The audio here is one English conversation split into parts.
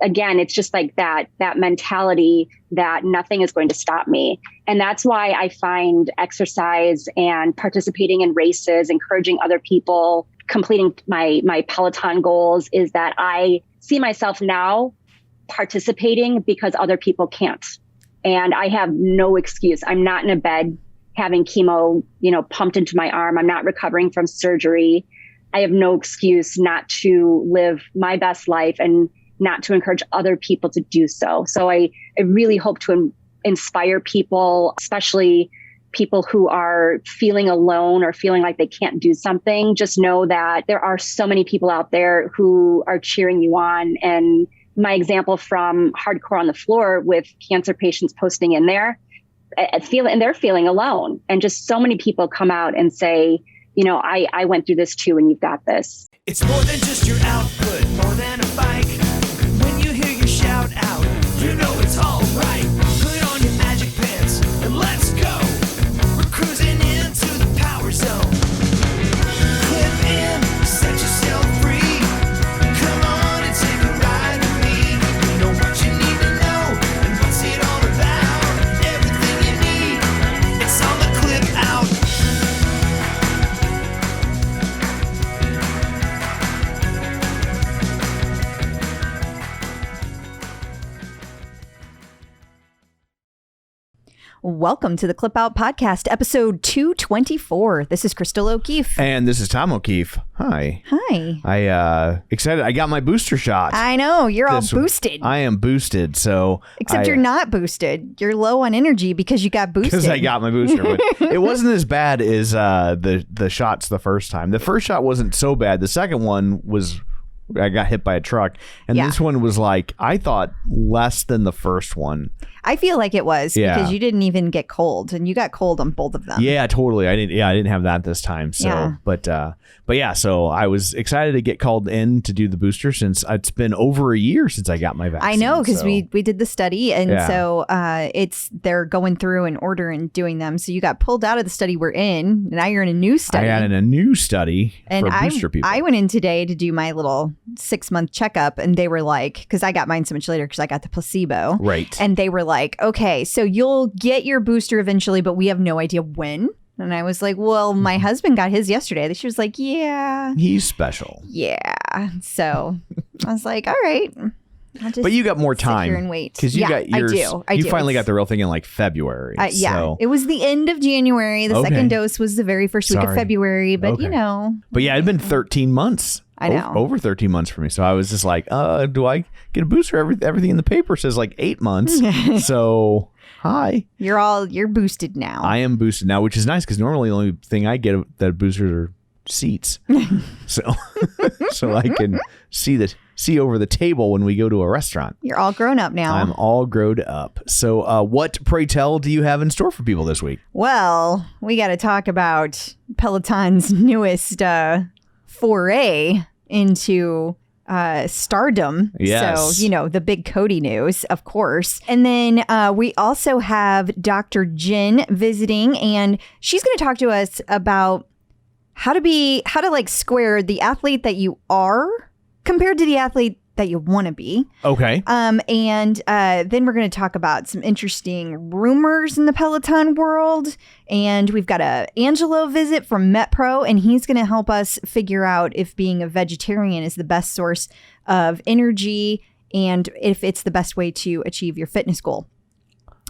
again, it's just like that mentality that nothing is going to stop me. And that's why I find exercise and participating in races, encouraging other people, completing my Peloton goals, is that I see myself now participating because other people can't. And I have no excuse. I'm not in a bed having chemo, pumped into my arm. I'm not recovering from surgery. I have no excuse not to live my best life and not to encourage other people to do so. So I really hope to inspire people, especially people who are feeling alone or feeling like they can't do something. Just know that there are so many people out there who are cheering you on. And my example from Hardcore on the Floor with cancer patients posting in there, they're feeling alone. And just so many people come out and say, I went through this too, and you've got this. It's more than just your output, more than a bike. When you hear your shout out, you know it's all right. Put on your magic pants and let's go. We're cruising into the power zone. Clip in, set yourself free. Come on and take a ride with me. You know what you need to know and what's it all about. Everything you need, it's on the Clip Out. Welcome to the Clip Out Podcast, episode 224. This is Crystal O'Keefe. And this is Tom O'Keefe. Hi. Hi. Excited. I got my booster shot. I know. You're all boosted. I am boosted. So Except you're not boosted. You're low on energy because you got boosted. Because I got my booster. But it wasn't as bad as the shots the first time. The first shot wasn't so bad. The second one was... I got hit by a truck. And this one was like, I thought less than the first one. I feel like it was because you didn't even get cold, and you got cold on both of them. Yeah, totally. I didn't have that this time. So, but yeah, so I was excited to get called in to do the booster since it's been over a year since I got my vaccine. I know, because we did the study, and so they're going through an order and doing them. So you got pulled out of the study we're in, and now you're in a new study. I got in a new study for booster people. I went in today to do my little 6-month checkup, and they were like, because I got mine so much later because I got the placebo. Right. And they were like, okay, so you'll get your booster eventually, but we have no idea when. And I was like, well, my husband got his yesterday. She was like, yeah. He's special. Yeah. So I was like, all right. But you got more time. Sit here and wait. Because you got yours. I do. Finally got the real thing in like February. Yeah. So. It was the end of January. The second dose was the very first week of February. But But yeah, it'd been 13 months. I know. Over 13 months for me. So I was just like, do I get a booster? Everything in the paper says like 8 months. So, hi. You're boosted now. I am boosted now, which is nice because normally the only thing I get that boosters are seats. so I can see over the table when we go to a restaurant. You're all grown up now. I'm all grown up. So what, pray tell, do you have in store for people this week? Well, we got to talk about Peloton's newest foray into stardom. Yes. So, the big Cody news, of course. And then we also have Dr. Jenn visiting, and she's going to talk to us about how to like square the athlete that you are compared to the athlete that you want to be. Okay. And then we're going to talk about some interesting rumors in the Peloton world. And we've got a Angelo visit from MetPro, and he's going to help us figure out if being a vegetarian is the best source of energy and if it's the best way to achieve your fitness goal.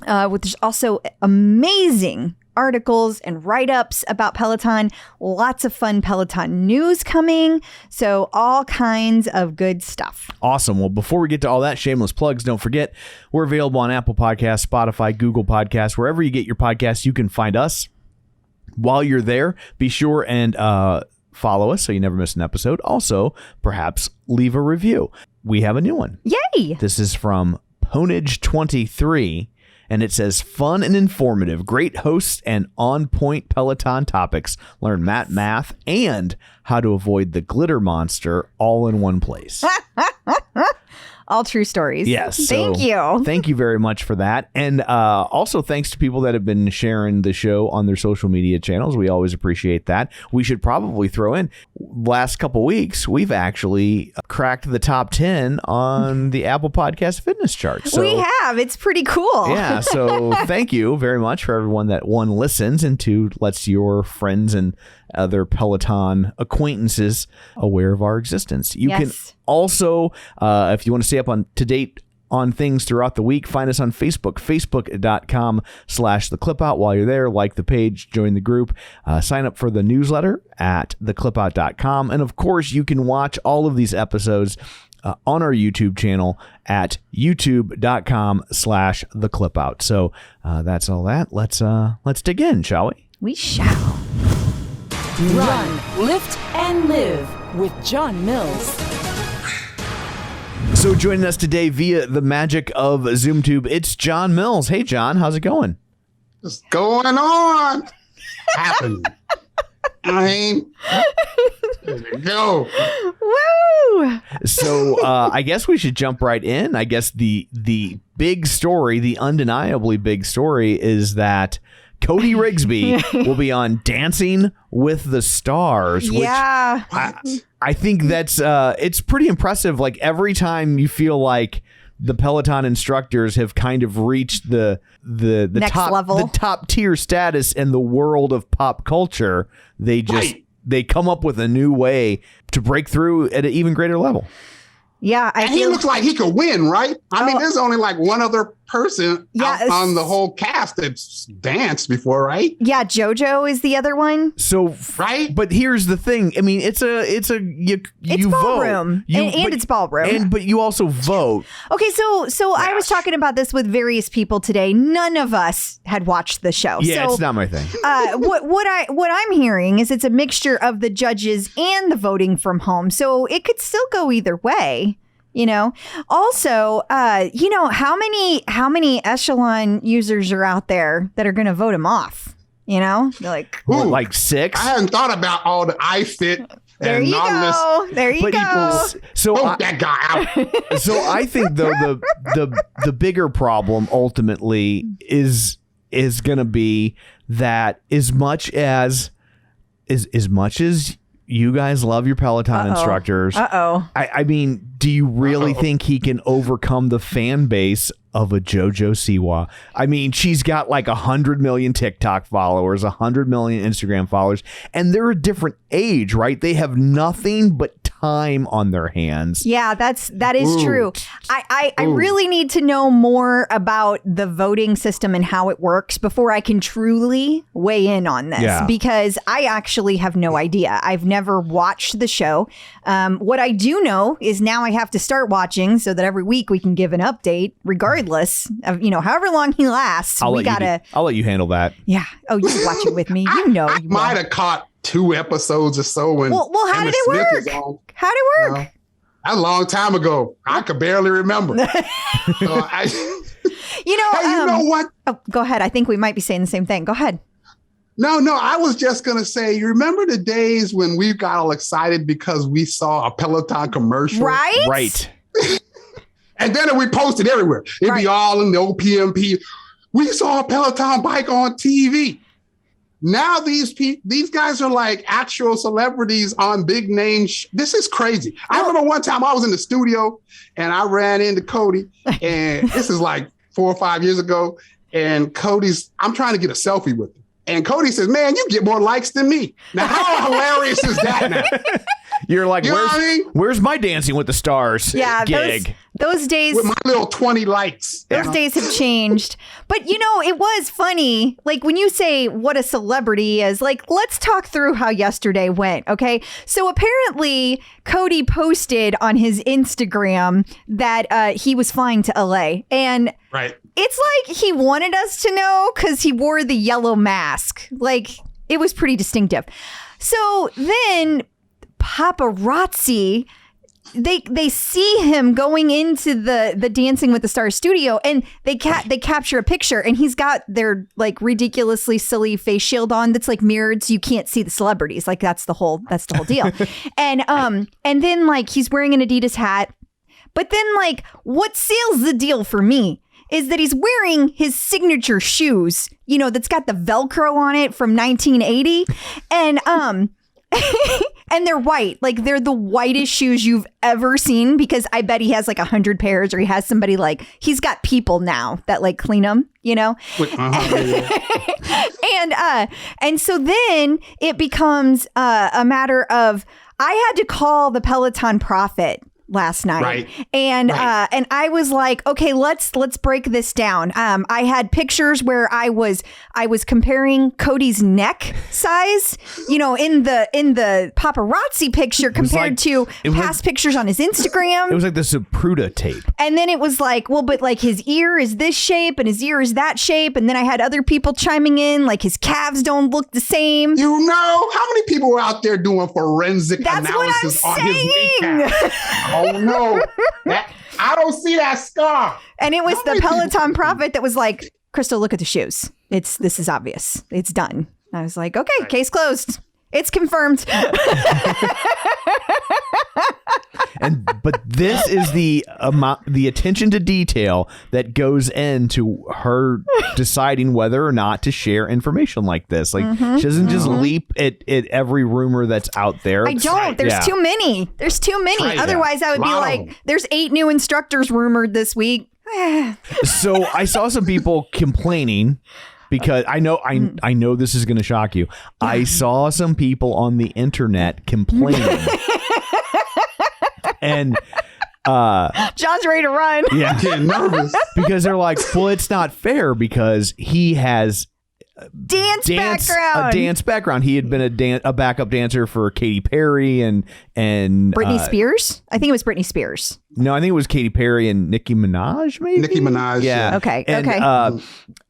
There's also amazing articles and write-ups about Peloton. Lots of fun Peloton news coming. So all kinds of good stuff. Awesome. Well, before we get to all that, shameless plugs, don't forget, we're available on Apple Podcasts, Spotify, Google Podcasts, wherever you get your podcasts, you can find us. While you're there, be sure and follow us so you never miss an episode. Also, perhaps leave a review. We have a new one. Yay! This is from Ponage23. And it says, fun and informative, great hosts and on-point Peloton topics. Learn math and how to avoid the glitter monster all in one place. All true stories. Yes. Thank you. Thank you very much for that. And also thanks to people that have been sharing the show on their social media channels. We always appreciate that. We should probably throw in, last couple weeks, we've actually cracked the top 10 on the Apple Podcast fitness chart. So, we have. It's pretty cool. Yeah. So thank you very much for everyone that, one, listens, and two, lets your friends and other Peloton acquaintances aware of our existence. You can also, if you want to stay up to date on things throughout the week, find us on Facebook, facebook.com/theclipout. While you're there, like the page, join the group, sign up for the newsletter at theclipout.com. And of course, you can watch all of these episodes on our YouTube channel at youtube.com/theclipout. So that's all that. Let's dig in, shall we? We shall. Run, lift, and live with John Mills. So joining us today via the magic of ZoomTube, it's John Mills. Hey, John, how's it going? What's going on? Happening. I mean, there we go. Woo! So I guess we should jump right in. I guess the big story, the undeniably big story, is that Cody Rigsby will be on Dancing with the Stars. Which I think that's it's pretty impressive. Like every time you feel like the Peloton instructors have kind of reached the Next top level. the top tier status in the world of pop culture, they just they come up with a new way to break through at an even greater level. Yeah, And he looks like he could win, right? I mean, there's only like one other person on the whole cast that's danced before, right? Yeah, JoJo is the other one. So right, but here's the thing. I mean, it's ballroom, vote, and it's ballroom, but you also vote. Okay, so I was talking about this with various people today. None of us had watched the show. Yeah, so, it's not my thing. What I'm hearing is it's a mixture of the judges and the voting from home, so it could still go either way. You know, also, you know, how many Echelon users are out there that are going to vote him off? You know, they're like, like 6. I hadn't thought about all the iFit. There you go. There you go. So that guy out. So I think though the bigger problem ultimately is going to be that as much as you guys love your Peloton instructors. I mean, do you really think he can overcome the fan base of a JoJo Siwa? I mean, she's got like 100 million TikTok followers, 100 million Instagram followers, and they're a different age, right? They have nothing but time on their hands. Yeah, that is true. I really need to know more about the voting system and how it works before I can truly weigh in on this, because I actually have no idea. I've never watched the show. What I do know is now I have to start watching so that every week we can give an update, regardless of, you know, however long he lasts. I'll let you handle that. Yeah. Oh, you watch it with me. You know. I might have caught 2 episodes or so when well, how did it work? How did it work? A long time ago. I could barely remember. You know, hey, you know what? Oh, go ahead. I think we might be saying the same thing. Go ahead. No, I was just going to say, you remember the days when we got all excited because we saw a Peloton commercial? Right. And then we posted everywhere. It'd be all in the OPMP. We saw a Peloton bike on TV. Now these guys are like actual celebrities on big name. This is crazy. I remember one time I was in the studio and I ran into Cody, and this is like 4 or 5 years ago. And I'm trying to get a selfie with him. And Cody says, "Man, you get more likes than me." Now, how hilarious is that now? You're like, you know what I mean? Where's my Dancing with the Stars gig? Those days with my little 20 likes. Those days have changed. But you know, it was funny. Like when you say what a celebrity is, like, let's talk through how yesterday went. Okay. So apparently Cody posted on his Instagram that he was flying to LA. And it's like he wanted us to know because he wore the yellow mask. Like it was pretty distinctive. So then paparazzi, they see him going into the Dancing with the Stars studio, and they capture a picture, and he's got their like ridiculously silly face shield on that's like mirrored, so you can't see the celebrities. Like that's the whole deal. And then like he's wearing an Adidas hat. But then, like, what seals the deal for me is that he's wearing his signature shoes, you know, that's got the Velcro on it from 1980. And, and they're white. Like, they're the whitest shoes you've ever seen, because I bet he has like 100 pairs, or he has somebody, like, he's got people now that like clean them, you know? And so then it becomes a matter of, I had to call the Peloton Prophet last night. Right. And I was like, okay, let's break this down. I had pictures where I was comparing Cody's neck size, you know, in the paparazzi picture compared to past pictures on his Instagram. It was like the Zapruder tape. And then it was like, well, but like his ear is this shape and his ear is that shape. And then I had other people chiming in, like his calves don't look the same. You know, how many people are out there doing forensic analysis on his kneecap? Oh no, I don't see that scar. And it was the Peloton Prophet that was like, Crystal, look at the shoes. This is obvious. It's done. I was like, okay, case closed. It's confirmed. But this is the attention to detail that goes into her deciding whether or not to share information like this. Like, she doesn't just leap at every rumor that's out there. I don't. There's too many. There's too many. Right. Otherwise, I would be like, there's 8 new instructors rumored this week. So I saw some people complaining, because I know this is going to shock you. I saw some people on the internet complaining. And John's ready to run. Yeah. I'm getting nervous. Because they're like, well, it's not fair because he has dance background. A dance background. He had been a backup dancer for Katy Perry and Britney Spears. I think it was Britney Spears. No, I think it was Katy Perry and Nicki Minaj, maybe. Nicki Minaj. Yeah. Okay.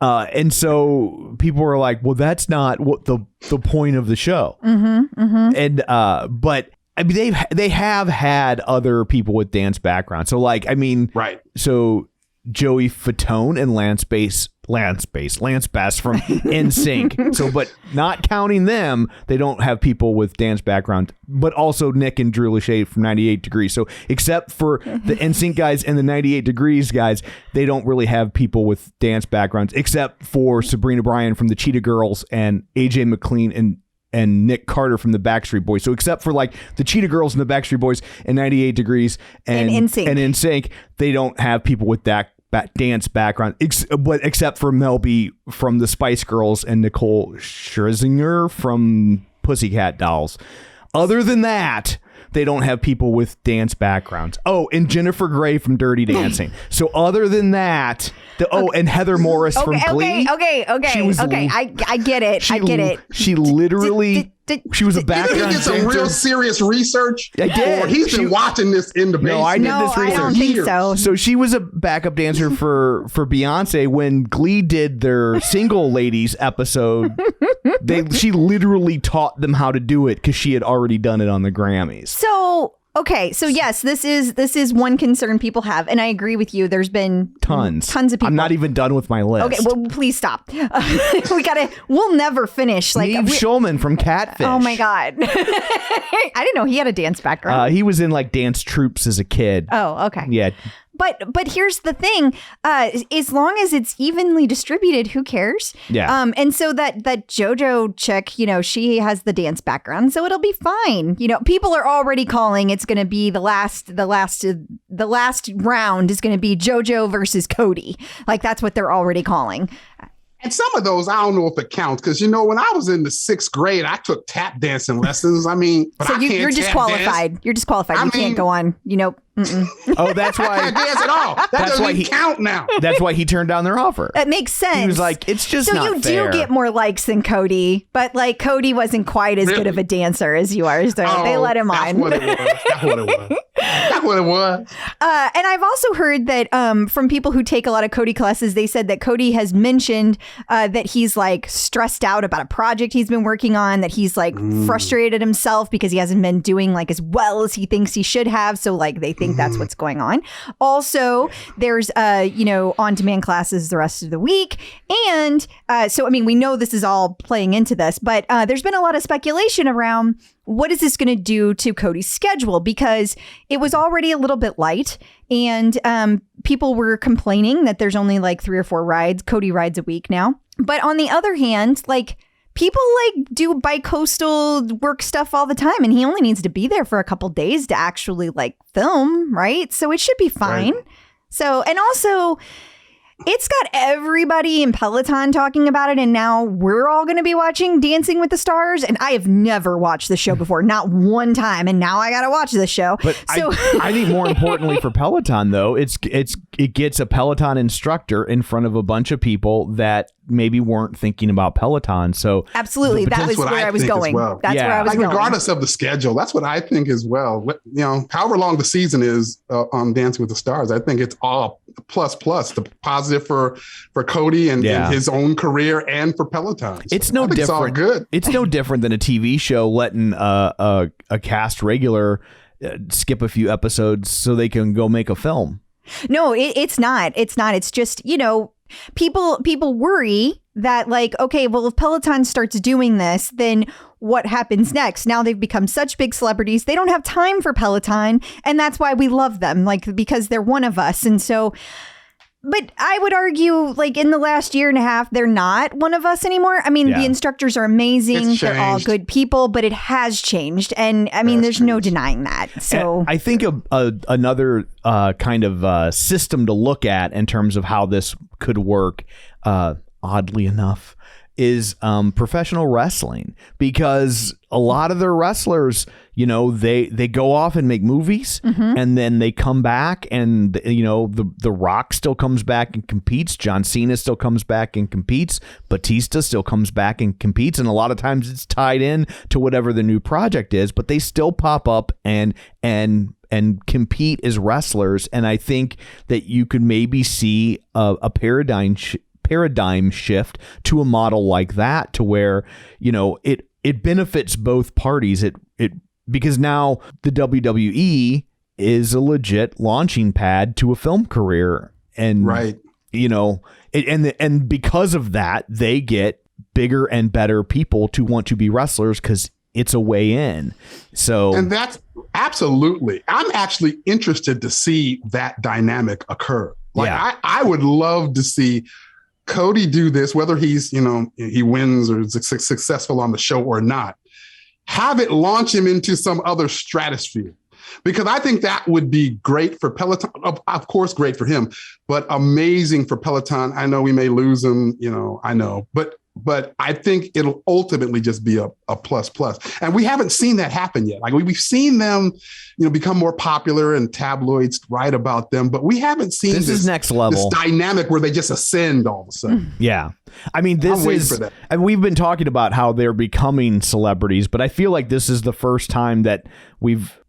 And so people were like, well, that's not what the point of the show. And but I mean, they have had other people with dance background. So like, I mean, right. So Joey Fatone and Lance Bass from NSYNC. So, but not counting them, they don't have people with dance background, but also Nick and Drew Lachey from 98 Degrees. So except for the NSYNC guys and the 98 Degrees guys, they don't really have people with dance backgrounds, except for Sabrina Bryan from the Cheetah Girls and AJ McLean and Nick Carter from the Backstreet Boys. So except for like the Cheetah Girls and the Backstreet Boys and 98 Degrees and NSYNC, they don't have people with that dance background, except for Mel B from the Spice Girls and Nicole Scherzinger from Pussycat Dolls. Other than that, they don't have people with dance backgrounds. Oh, and Jennifer Grey from Dirty Dancing. So other than that, and Heather Morris from Glee. Okay. I get it. I get it. She literally... She was a background dancer. Did he get some real serious research? I did. Or he's been watching this in the basement. No, I did this research. I don't think so. So she was a backup dancer for Beyonce when Glee did their Single Ladies episode. She literally taught them how to do it because she had already done it on the Grammys. So yes, this is one concern people have, and I agree with you. There's been tons of people. I'm not even done with my list. Okay, well, please stop. We'll never finish. Like Neve Schulman from Catfish. Oh my God. I didn't know he had a dance background. He was in like dance troupes as a kid. Oh, okay. Yeah. But here's the thing, as long as it's evenly distributed, who cares? Yeah. And so that JoJo chick, you know, she has the dance background, so it'll be fine. You know, people are already calling it's going to be the last round is going to be JoJo versus Cody. Like that's what they're already calling. And some of those, I don't know if it counts because, you know, when I was in the 6th grade, I took tap dancing lessons. I mean, but so you're disqualified. Dance. You're disqualified. You can't go on. You know. Oh, that's why. I can't dance at all. That doesn't count now. That's why he turned down their offer. That makes sense. He was like, it's just not fair. So you do get more likes than Cody, but like Cody wasn't quite as good of a dancer as you are. So they let him on. That's what it was. And I've also heard that from people who take a lot of Cody classes, they said that Cody has mentioned that he's like stressed out about a project he's been working on, that he's like frustrated himself because he hasn't been doing like as well as he thinks he should have. So like they think think that's what's going on. Also, there's, on-demand classes the rest of the week. And so, I mean, we know this is all playing into this, but there's been a lot of speculation around what is this going to do to Cody's schedule? Because it was already a little bit light, and people were complaining that there's only like 3 or 4 Cody rides a week now. But on the other hand, like, people like do bi-coastal work stuff all the time, and he only needs to be there for a couple days to actually like film, right? So it should be fine. Right. So, and also, it's got everybody in Peloton talking about it, and now we're all going to be watching Dancing with the Stars, and I have never watched the show before, not one time, and now I got to watch this show. But so I think more importantly for Peloton, though, it gets a Peloton instructor in front of a bunch of people that maybe weren't thinking about Peloton. So absolutely, that was where I was going. Well. That's where I was going. Regardless of the schedule, that's what I think as well. However long the season is on Dancing with the Stars, I think it's all plus, the positive for Cody and his own career and for Peloton. So it's no different. It's all good. It's no different than a TV show letting a cast regular skip a few episodes so they can go make a film. No, it's not. It's not. It's just, people worry that like, okay, well, if Peloton starts doing this, then what happens next? Now they've become such big celebrities. They don't have time for Peloton. And that's why we love them, like, because they're one of us. And so, but I would argue, like, in the last year and a half, they're not one of us anymore. I mean, the instructors are amazing. They're all good people, but it has changed. And I mean, there's no denying that. So and I think another kind of system to look at in terms of how this could work, oddly enough, is professional wrestling, because a lot of their wrestlers, they go off and make movies, and then they come back, and the Rock still comes back and competes, John Cena still comes back and competes, Batista still comes back and competes, and a lot of times it's tied in to whatever the new project is, but they still pop up and compete as wrestlers. And I think that you could maybe see a paradigm shift to a model like that, to where it benefits both parties. It because now the WWE is a legit launching pad to a film career, and right, and because of that, they get bigger and better people to want to be wrestlers because it's a way in. So, and that's absolutely, I'm actually interested to see that dynamic occur. Like, I would love to see Cody do this, whether he's, he wins or is successful on the show or not, have it launch him into some other stratosphere, because I think that would be great for Peloton. Of course, great for him, but amazing for Peloton. I know we may lose him, I know, but I think it'll ultimately just be a plus. And we haven't seen that happen yet. Like, we've seen them, become more popular and tabloids write about them, but we haven't seen this is next level, this dynamic where they just ascend all of a sudden. Yeah. I mean, and we've been talking about how they're becoming celebrities, but I feel like this is the first time that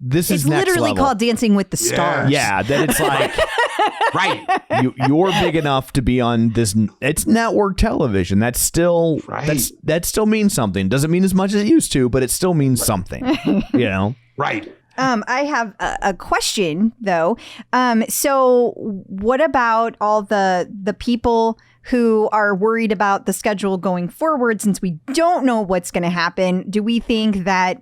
this is next literally level. Called Dancing with the Stars. Yeah, that it's like, right. You're big enough to be on this. It's network television. That's still, that still means something. Doesn't mean as much as it used to, but it still means something, Right. I have a question though. So what about all the people who are worried about the schedule going forward, since we don't know what's going to happen? Do we think that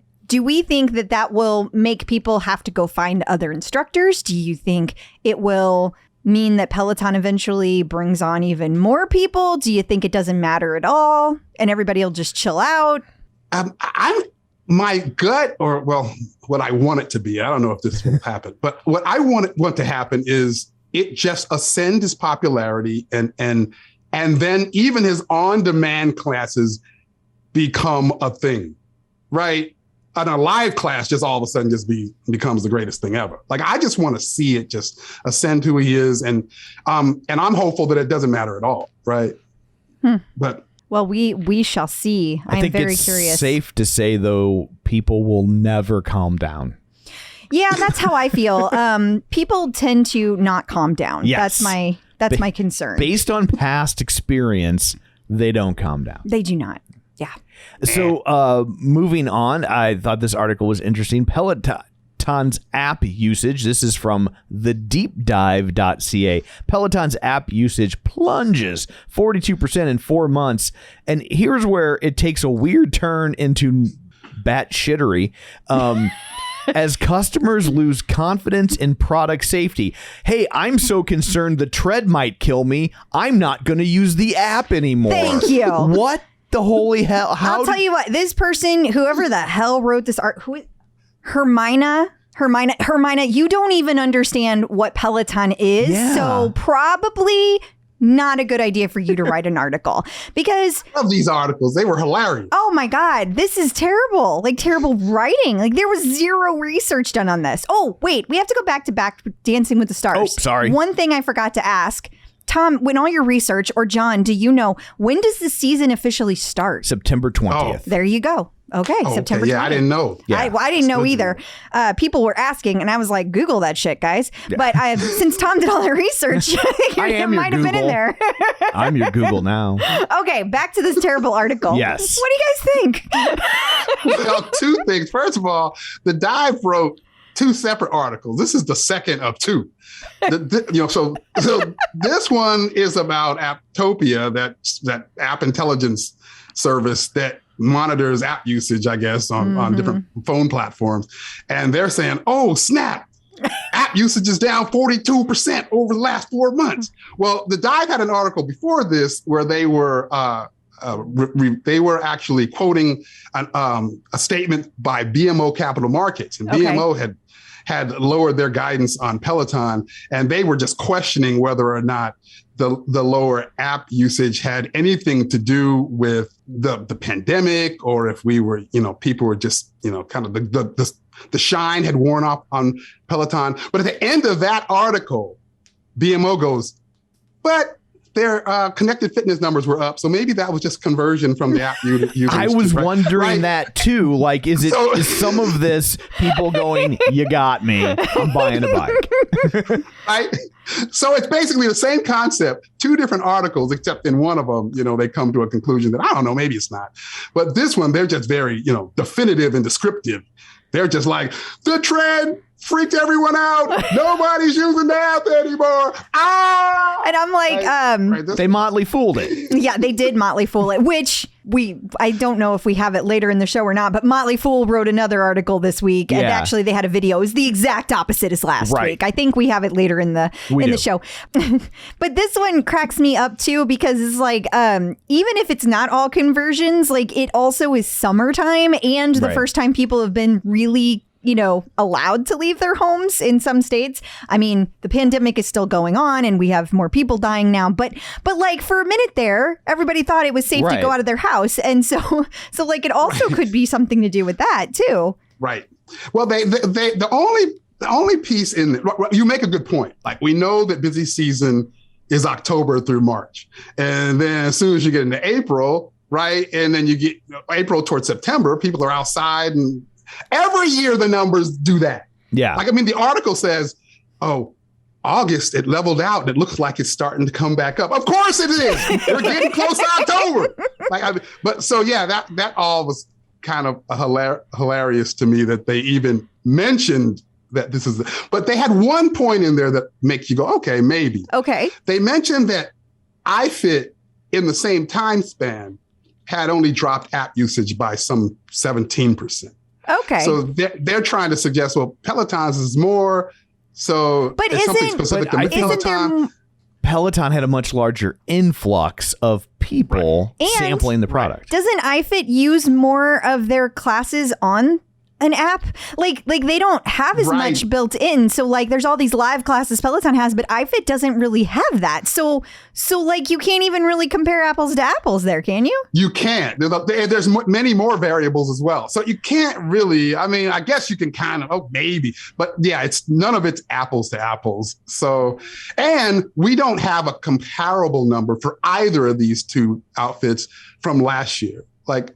will make people have to go find other instructors? Do you think it will mean that Peloton eventually brings on even more people? Do you think it doesn't matter at all and everybody will just chill out? My gut, or what I want it to be, I don't know if this will happen, but what I want to happen is it just ascend his popularity, and then even his on-demand classes become a thing, right? And a live class just all of a sudden just becomes the greatest thing ever. Like, I just want to see it just ascend who he is, and I'm hopeful that it doesn't matter at all, right? But well, we shall see. I am very curious. It's safe to say, though, people will never calm down. Yeah, that's how I feel. People tend to not calm down. Yes. That's my concern. Based on past experience, they don't calm down. They do not. Yeah. So moving on, I thought this article was interesting. Peloton Peloton's app usage. This is from thedeepdive.ca. Peloton's app usage plunges 42% in 4 months. And here's where it takes a weird turn into batshittery. As customers lose confidence in product safety. Hey, I'm so concerned the tread might kill me. I'm not going to use the app anymore. Thank you. What the holy hell? I'll tell you what, this person, whoever the hell wrote this art, Hermina, you don't even understand what Peloton is. Yeah. So probably not a good idea for you to write an article because I love these articles. They were hilarious. oh my God, this is terrible. Like terrible writing. Like there was zero research done on this. Oh, wait, we have to go back to Dancing with the Stars. Oh, sorry. One thing I forgot to ask. Tom, when all your research, or John, do you know, when does the season officially start? September 20th. There you go. Okay, September 20th. Yeah, I didn't know. Yeah. I didn't know either. People were asking, and I was like, Google that shit, guys. Yeah. But since Tom did all the research, it might have been in there. I'm your Google now. Okay, back to this terrible article. Yes. What do you guys think? Well, two things. First of all, the Dive wrote 2 separate articles. This is the second of 2. So this one is about Apptopia, that app intelligence service that monitors app usage, I guess, on different phone platforms. And they're saying, oh, snap, app usage is down 42% over the last 4 months. Well, the Dive had an article before this where they were actually quoting a statement by BMO Capital Markets. And BMO had lowered their guidance on Peloton, and they were just questioning whether or not the lower app usage had anything to do with the pandemic, or if we were, people were just, kind of the shine had worn off on Peloton. But at the end of that article, BMO goes, but their connected fitness numbers were up. So maybe that was just conversion from the app usage. I was wondering that too. Like, is some of this people going, you got me, I'm buying a bike. Right? So it's basically the same concept, 2 different articles, except in one of them, they come to a conclusion that, I don't know, maybe it's not. But this one, they're just very, definitive and descriptive. They're just like, the trend freaked everyone out. Nobody's using the app anymore. And I'm like, they Motley Fooled it. Yeah, they did Motley Fool it, which I don't know if we have it later in the show or not, but Motley Fool wrote another article this week, and actually they had a video. It was the exact opposite as last week. I think we have it later in the show. But this one cracks me up too, because it's like, even if it's not all conversions, like it also is summertime and the first time people have been really allowed to leave their homes in some states. I mean, the pandemic is still going on and we have more people dying now. But like for a minute there, everybody thought it was safe to go out of their house. And so like it also could be something to do with that too. Right. Well, the only piece in you make a good point. Like we know that busy season is October through March. And then as soon as you get into April, right? And then you get April towards September, people are outside, and every year the numbers do that. Yeah. Like, I mean, the article says, oh, August, it leveled out and it looks like it's starting to come back up. Of course it is. We're getting close to October. That all was kind of hilarious to me that they even mentioned that this is, but they had one point in there that makes you go, okay, maybe. Okay. They mentioned that iFit in the same time span had only dropped app usage by some 17%. Okay. So they're trying to suggest, well, Peloton's is more. So but it's something specific to Peloton. Peloton had a much larger influx of people sampling the product. Doesn't iFit use more of their classes on an app? Like they don't have as much built in. So like there's all these live classes Peloton has, but iFit doesn't really have that. So like you can't even really compare apples to apples there, can you? You can't. There's many more variables as well. So you can't really, I mean, I guess you can kind of, maybe, but yeah, none of it's apples to apples. So, and we don't have a comparable number for either of these 2 outfits from last year. Like,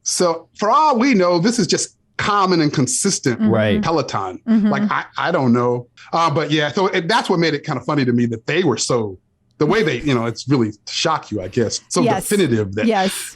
so for all we know, this is just common and consistent Peloton. Mm-hmm. Like, I don't know. But yeah, so that's what made it kind of funny to me that they were so, the way they, it's really to shock you, I guess. So definitive that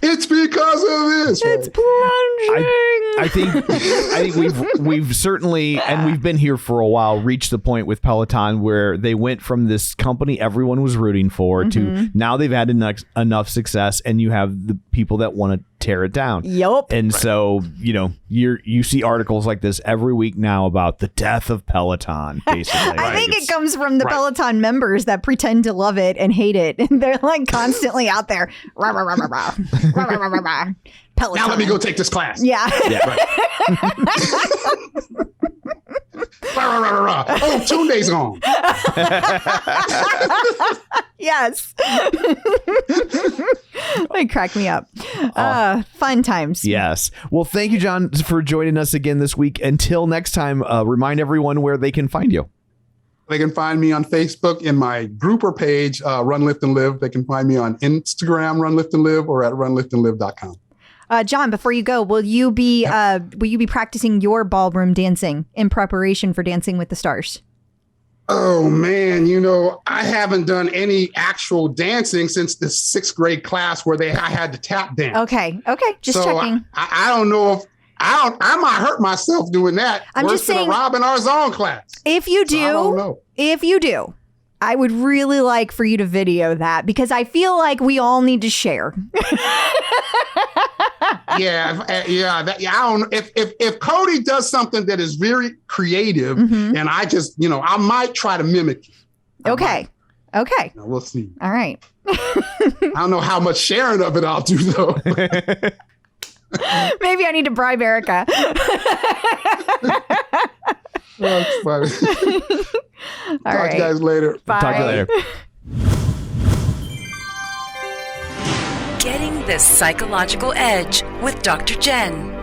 it's because of this. It's plunging. I think we've certainly, and we've been here for a while, reached the point with Peloton where they went from this company everyone was rooting for to now they've had enough success, and you have the people that want to tear it down. Yup. And so, you see articles like this every week now about the death of Peloton, basically. I think it comes from the Peloton members that pretend to love it and hate it. And they're like constantly out there. Rah, rah, rah, rah, rah. Rah, rah, rah, rah, rah. Peloton. Now let me go take this class. Yeah. Rah, rah, rah, rah, rah. Oh, Tunde's on. Yes. They crack me up. Fun times. Yes. Well, thank you, John, for joining us again this week. Until next time, remind everyone where they can find you. They can find me on Facebook in my grouper page, Run, Lift, and Live. They can find me on Instagram, Run, Lift, and Live, or at runliftandlive.com. John, before you go, will you be practicing your ballroom dancing in preparation for Dancing with the Stars? Oh, man, I haven't done any actual dancing since the 6th grade class where I had to tap dance. Okay. Just checking. I don't know if I might hurt myself doing that. I'm Worse just saying, than a Robin Arzon class. If you do, I don't know. If you do, I would really like for you to video that because I feel like we all need to share. Yeah. I don't. If Cody does something that is very creative, and I just, I might try to mimic it. Okay. We'll see. All right. I don't know how much sharing of it I'll do though. Maybe I need to bribe Erica. That's funny. Talk to you guys later. Bye. Talk to you later. Getting the psychological edge with Dr. Jenn.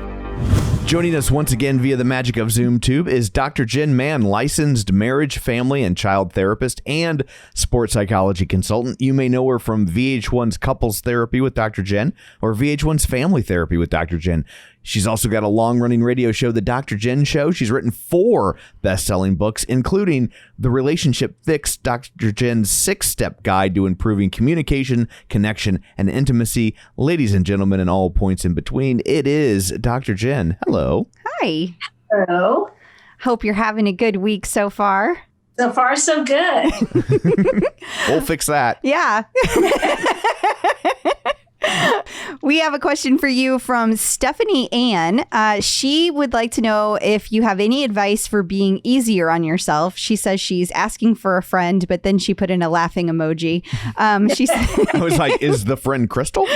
Joining us once again via the magic of Zoom Tube is Dr. Jenn Mann, licensed marriage, family, and child therapist and sports psychology consultant. You may know her from VH1's Couples Therapy with Dr. Jenn or VH1's Family Therapy with Dr. Jenn. She's also got a long-running radio show, The Dr. Jenn Show. She's written 4 best-selling books, including The Relationship Fix, Dr. Jenn's 6-step guide to improving communication, connection, and intimacy. Ladies and gentlemen, and all points in between, it is Dr. Jenn. Hello. Hi. Hello. Hope you're having a good week so far. So far, so good. We'll fix that. Yeah. We have a question for you from Stephanie Ann. She would like to know if you have any advice for being easier on yourself. She says she's asking for a friend, but then she put in a laughing emoji. She said, I was like, is the friend Crystal?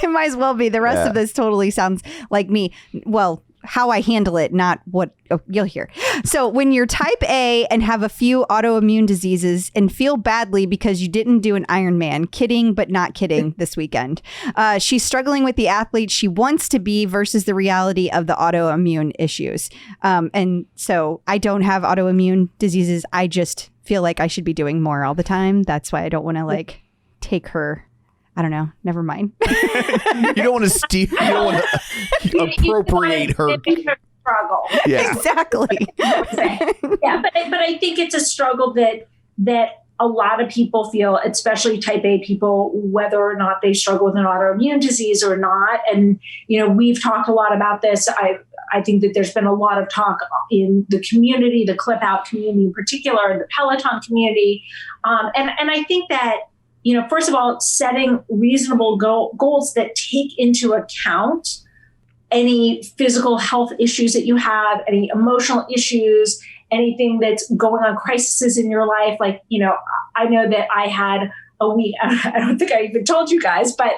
It might as well be. The rest of this totally sounds like me. Well, how I handle it, not what you'll hear. So when you're type A and have a few autoimmune diseases and feel badly because you didn't do an Ironman, kidding, but not kidding this weekend. She's struggling with the athlete she wants to be versus the reality of the autoimmune issues. And so I don't have autoimmune diseases. I just feel like I should be doing more all the time. That's why I don't want to take her. I don't know. Never mind. You don't want to steal. You don't want to appropriate her. Struggle. Yeah, exactly. Yeah, but I think it's a struggle that a lot of people feel, especially type A people, whether or not they struggle with an autoimmune disease or not. And we've talked a lot about this. I think that there's been a lot of talk in the community, the Clip Out community in particular, the Peloton community, and I think that. First of all, setting reasonable goals that take into account any physical health issues that you have, any emotional issues, anything that's going on, crises in your life. I know that I had a week, I don't think I even told you guys, but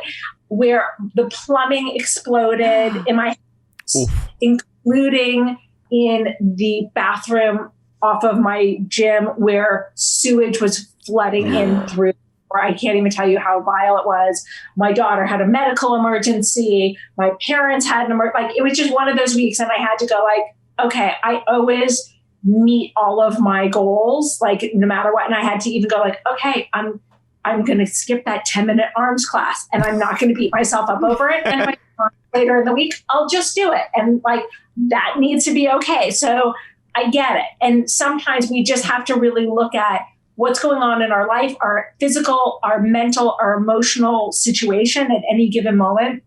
where the plumbing exploded in my house, including in the bathroom off of my gym where sewage was flooding in through. I can't even tell you how vile it was. My daughter had a medical emergency. My parents had an emergency. It was just one of those weeks. And I had to go okay, I always meet all of my goals, no matter what. And I had to even go okay, I'm going to skip that 10-minute arms class and I'm not going to beat myself up over it. And if I later in the week, I'll just do it. And that needs to be okay. So I get it. And sometimes we just have to really look at what's going on in our life, our physical, our mental, our emotional situation at any given moment,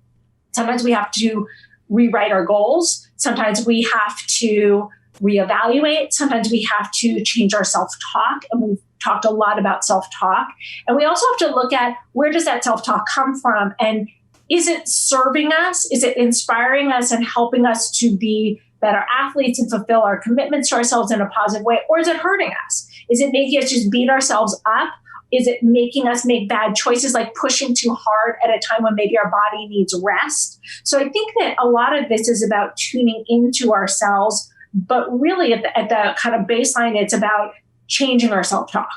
Sometimes we have to rewrite our goals. Sometimes we have to reevaluate. Sometimes we have to change our self-talk. And we've talked a lot about self-talk. And we also have to look at, where does that self-talk come from? And is it serving us? Is it inspiring us and helping us to be better athletes and fulfill our commitments to ourselves in a positive way? Or is it hurting us? Is it making us just beat ourselves up? Is it making us make bad choices, like pushing too hard at a time when maybe our body needs rest? So I think that a lot of this is about tuning into ourselves, but really at the kind of baseline, it's about changing our self-talk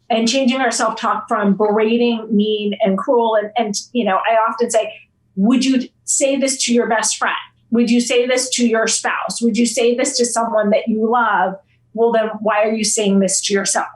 and changing our self-talk from berating, mean, and cruel. And I often say, would you say this to your best friend? Would you say this to your spouse? Would you say this to someone that you love? Well, then why are you saying this to yourself?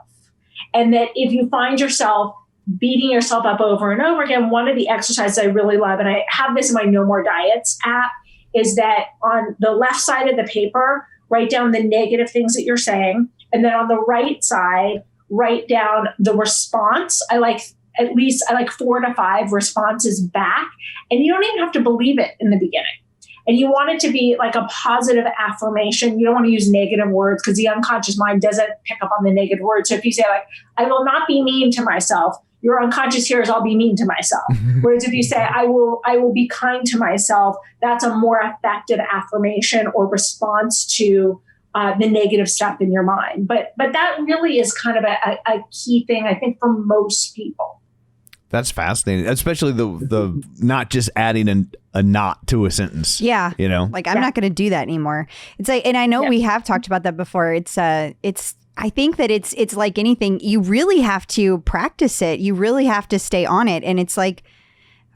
And that if you find yourself beating yourself up over and over again, one of the exercises I really love, and I have this in my No More Diets app, is that on the left side of the paper, write down the negative things that you're saying. And then on the right side, write down the response. I like 4 to 5 responses back. And you don't even have to believe it in the beginning. And you want it to be like a positive affirmation. You don't want to use negative words because the unconscious mind doesn't pick up on the negative words. So if you say like, I will not be mean to myself, your unconscious hears, I'll be mean to myself. Whereas if you say, I will be kind to myself, that's a more effective affirmation or response to the negative stuff in your mind. But that really is kind of a key thing, I think, for most people. That's fascinating, especially the not just adding a not to a sentence. Yeah. Like, I'm not going to do that anymore. It's like, and I know we have talked about that before. I think that it's like anything. You really have to practice it. You really have to stay on it. And it's like,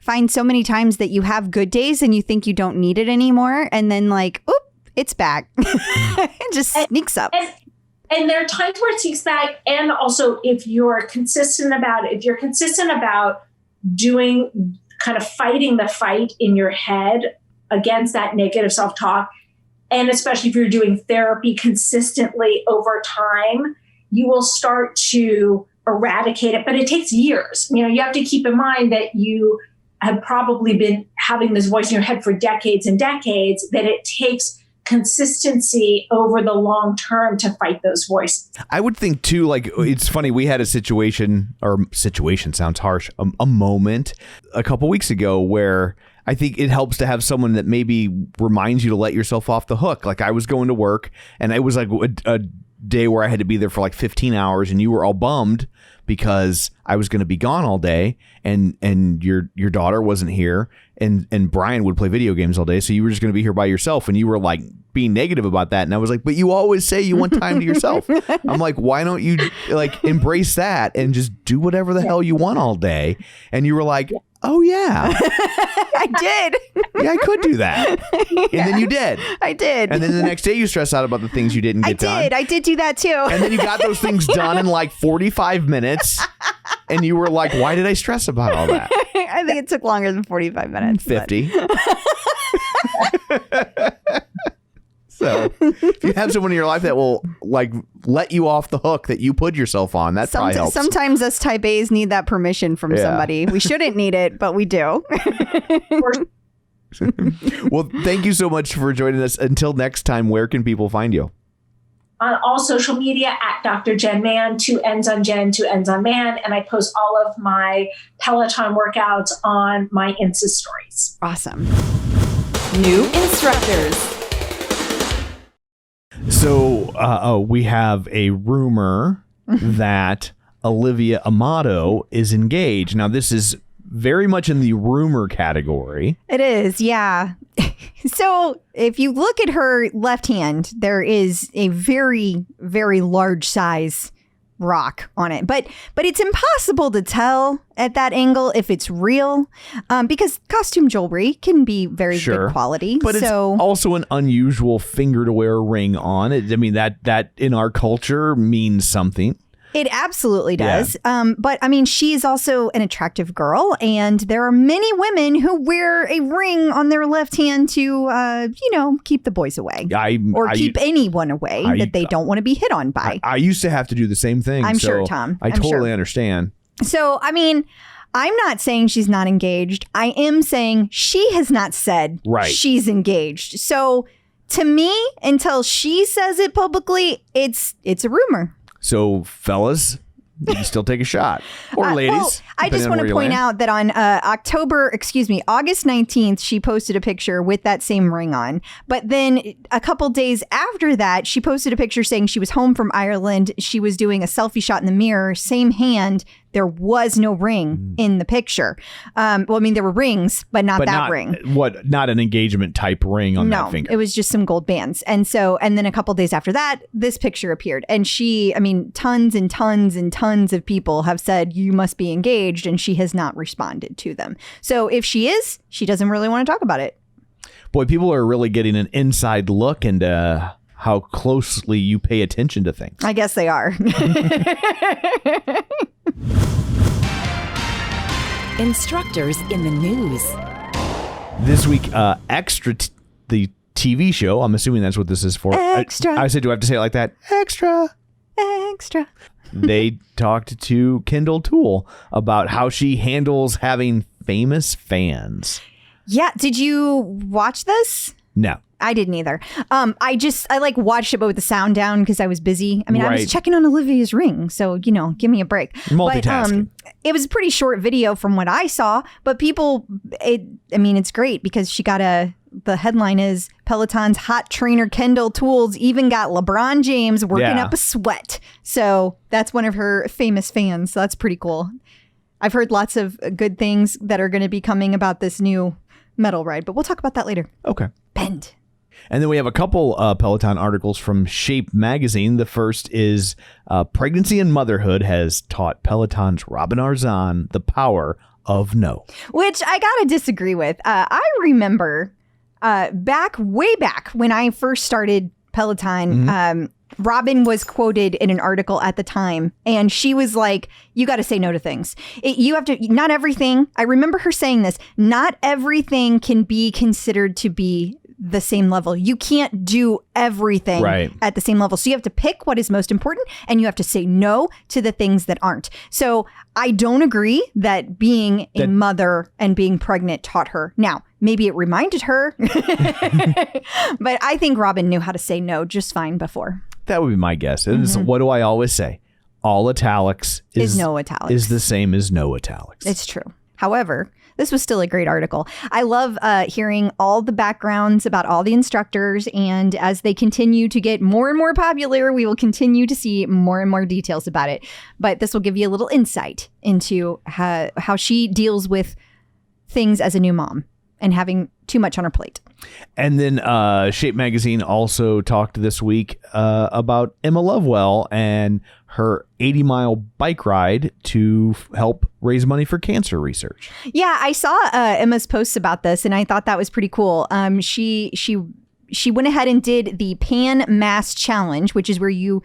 find so many times that you have good days and you think you don't need it anymore. And then like, oop, it's back. It just sneaks up. And there are times where it sneaks back. And also, if you're consistent about it, if you're consistent about doing kind of fighting the fight in your head against that negative self-talk, and especially if you're doing therapy consistently over time, you will start to eradicate it. But it takes years. You have to keep in mind that you have probably been having this voice in your head for decades and decades, that it takes consistency over the long term to fight those voices. I would think too, like, it's funny, we had a situation sounds harsh, a moment a couple weeks ago where I think it helps to have someone that maybe reminds you to let yourself off the hook. Like, I was going to work and it was like a day where I had to be there for like 15 hours and you were all bummed because I was going to be gone all day and your daughter wasn't here and Brian would play video games all day. So you were just going to be here by yourself and you were like being negative about that. And I was like, but you always say you want time to yourself. I'm like, why don't you like embrace that and just do whatever the hell you want all day? And you were like, oh yeah, I did. Yeah, I could do that. And then you did. I did. And then the next day you stress out about the things you didn't get done. I did do that too. And then you got those things done in like 45 minutes. And you were like, why did I stress about all that? I think it took longer than 45 minutes. 50. So if you have someone in your life that will like let you off the hook that you put yourself on, that probably helps. Sometimes us type A's need that permission from somebody. We shouldn't need it, but we do. Well, thank you so much for joining us. Until next time, where can people find you? On all social media at Dr. Jenn Man, 2 N's on Jen, 2 N's on Man. And I post all of my Peloton workouts on my Insta stories. Awesome. New instructors. So we have a rumor that Olivia Amato is engaged. Now, this is very much in the rumor category. It is, yeah. So if you look at her left hand, there is a very, very large size rock on it. But it's impossible to tell at that angle if it's real because costume jewelry can be very good quality. But it's also an unusual finger to wear a ring on. I mean, that in our culture means something. It absolutely does. Yeah. But I mean, she's also an attractive girl, and there are many women who wear a ring on their left hand to, keep the boys away keep anyone away that they don't want to be hit on by. I used to have to do the same thing. I'm sure, Tom. I totally understand. So, I mean, I'm not saying she's not engaged. I am saying she has not said she's engaged. So to me, until she says it publicly, it's a rumor. So fellas, you can still take a shot. Or ladies. Well, I just want to point out that on August 19th, she posted a picture with that same ring on. But then a couple days after that, she posted a picture saying she was home from Ireland. She was doing a selfie shot in the mirror, same hand. There was no ring in the picture. Well, I mean, there were rings, but not ring. Not an engagement type ring on that finger. It was just some gold bands. And then a couple days after that, this picture appeared. And tons and tons and tons of people have said, you must be engaged. And she has not responded to them. So if she is, she doesn't really want to talk about it. Boy, people are really getting an inside look into how closely you pay attention to things. I guess they are. Instructors in the news. This week, Extra, the TV show, I'm assuming that's what this is for. Extra. I said, do I have to say it like that? Extra. Extra. They talked to Kendall Toole about how she handles having famous fans. Yeah. Did you watch this? No. I didn't either. I watched it, but with the sound down because I was busy. I was checking on Olivia's ring. So, give me a break. Multitasking. But, it was a pretty short video from what I saw, but it's great because she got the headline is Peloton's hot trainer Kendall Toole's even got LeBron James working up a sweat. So that's one of her famous fans. So that's pretty cool. I've heard lots of good things that are going to be coming about this new metal ride, but we'll talk about that later. Okay. Bend. And then we have a couple Peloton articles from Shape magazine. The first is Pregnancy and Motherhood has taught Peloton's Robin Arzon the power of no. Which I got to disagree with. I remember way back when I first started Peloton, Robin was quoted in an article at the time, and she was like, you got to say no to things. Not everything. I remember her saying this. Not everything can be considered to be the same level. You can't do everything at the same level. So you have to pick what is most important, and you have to say no to the things that aren't. So I don't agree that being a mother and being pregnant taught her. Now, maybe it reminded her, but I think Robin knew how to say no just fine before. That would be my guess. And what do I always say? All italics is no italics. Is the same as no italics. It's true. However, this was still a great article. I love hearing all the backgrounds about all the instructors. And as they continue to get more and more popular, we will continue to see more and more details about it. But this will give you a little insight into how she deals with things as a new mom and having too much on her plate. And then Shape Magazine also talked this week about Emma Lovewell and her 80-mile bike ride to help raise money for cancer research. Yeah, I saw Emma's posts about this, and I thought that was pretty cool. She went ahead and did the Pan Mass Challenge, which is where you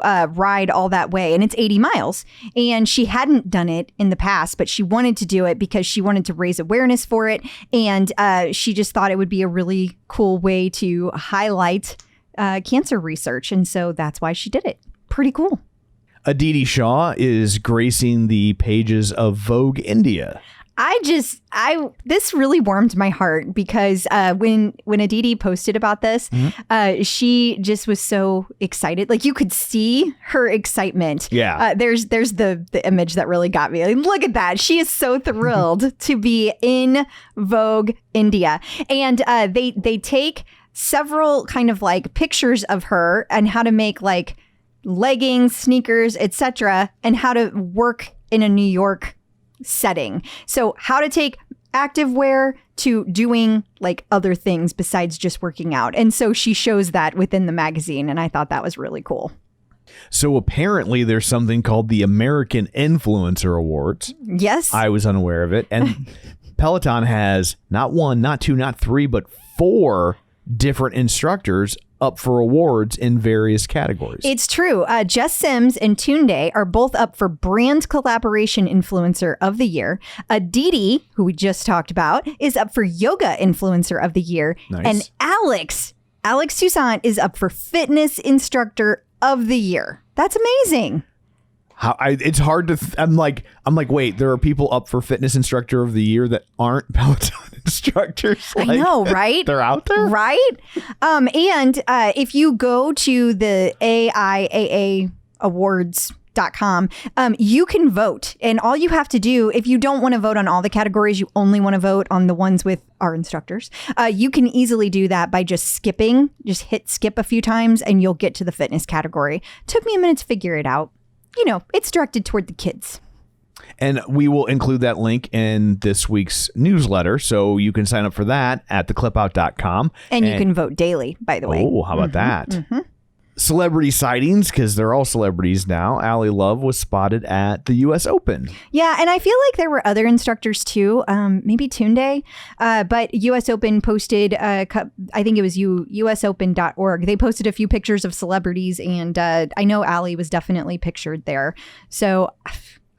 ride all that way. And it's 80 miles. And she hadn't done it in the past, but she wanted to do it because she wanted to raise awareness for it. And she just thought it would be a really cool way to highlight cancer research. And so that's why she did it. Pretty cool. Aditi Shah is gracing the pages of Vogue India. This really warmed my heart because when Aditi posted about this, she just was so excited. Like you could see her excitement. Yeah. There's the image that really got me. Like, look at that. She is so thrilled to be in Vogue India. And they take several kind of like pictures of her and how to make like leggings, sneakers, etc., and how to work in a New York setting. So how to take activewear to doing like other things besides just working out. And so she shows that within the magazine. And I thought that was really cool. So apparently there's something called the American Influencer Awards. Yes. I was unaware of it. And Peloton has not one, not two, not three, but 4 different instructors up for awards in various categories. It's true. Jess Sims and Tunde are both up for Brand Collaboration Influencer of the Year. Aditi, who we just talked about, is up for Yoga Influencer of the Year. Nice. And Alex Toussaint is up for Fitness Instructor of the Year. That's amazing. It's hard to. I'm like, wait. There are people up for Fitness Instructor of the Year that aren't Peloton instructors. I know, right? They're out there, right? And if you go to the AIAA Awards.com, you can vote, and all you have to do, if you don't want to vote on all the categories, you only want to vote on the ones with our instructors, you can easily do that by just hit skip a few times and you'll get to the fitness category. Took me a minute to figure it out. It's directed toward the kids. And we will include that link in this week's newsletter, so you can sign up for that at theclipout.com. And you can vote daily, by the way. Oh, how about that? Celebrity sightings, because they're all celebrities now. Allie Love was spotted at the U.S. Open. Yeah, and I feel like there were other instructors too, maybe Tunde, but U.S. Open posted, I think it was usopen.org. They posted a few pictures of celebrities, and I know Allie was definitely pictured there. So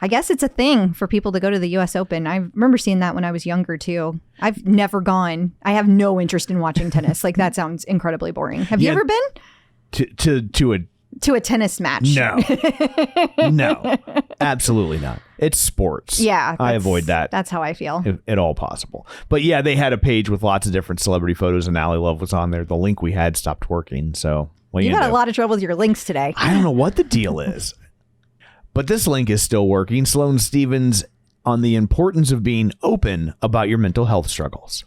I guess it's a thing for people to go to the U.S. Open. I remember seeing that when I was younger too. I've never gone. I have no interest in watching tennis. Like, that sounds incredibly boring. Have you ever been? To a tennis match? No, absolutely not. It's sports. Yeah, I avoid that. That's how I feel. If at all possible. But yeah, they had a page with lots of different celebrity photos, and Allie Love was on there. The link we had stopped working, so you had a lot of trouble with your links today. I don't know what the deal is, but this link is still working. Sloane Stevens on the importance of being open about your mental health struggles.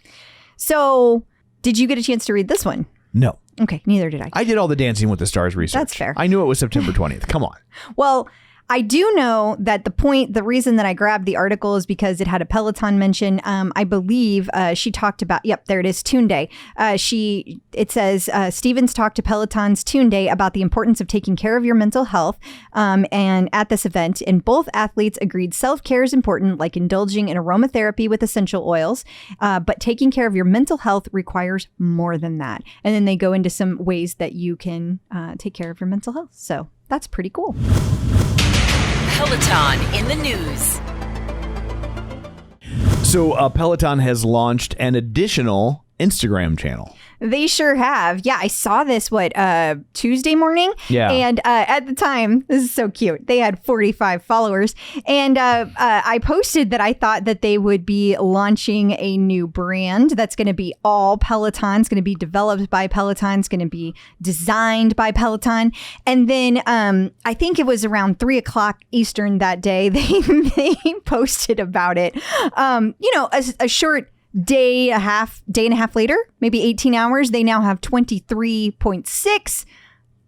So, did you get a chance to read this one? No. Okay, neither did I. I did all the Dancing with the Stars research. That's fair. I knew it was September 20th. Come on. Well, I do know that the reason that I grabbed the article is because it had a Peloton mention. I believe she talked about, there it is, Tunde. It says, Stevens talked to Peloton's Tunde about the importance of taking care of your mental health. And at this event, and both athletes agreed self-care is important, like indulging in aromatherapy with essential oils. But taking care of your mental health requires more than that. And then they go into some ways that you can take care of your mental health. So that's pretty cool. Peloton in the news. So Peloton has launched an additional Instagram channel. They sure have. Yeah, I saw this, Tuesday morning? Yeah. And at the time, this is so cute, they had 45 followers. And I posted that I thought that they would be launching a new brand that's going to be all Peloton. It's going to be developed by Peloton. It's going to be designed by Peloton. And then I think it was around 3:00 Eastern that day, they posted about it. A short day and a half later, maybe 18 hours, they now have 23.6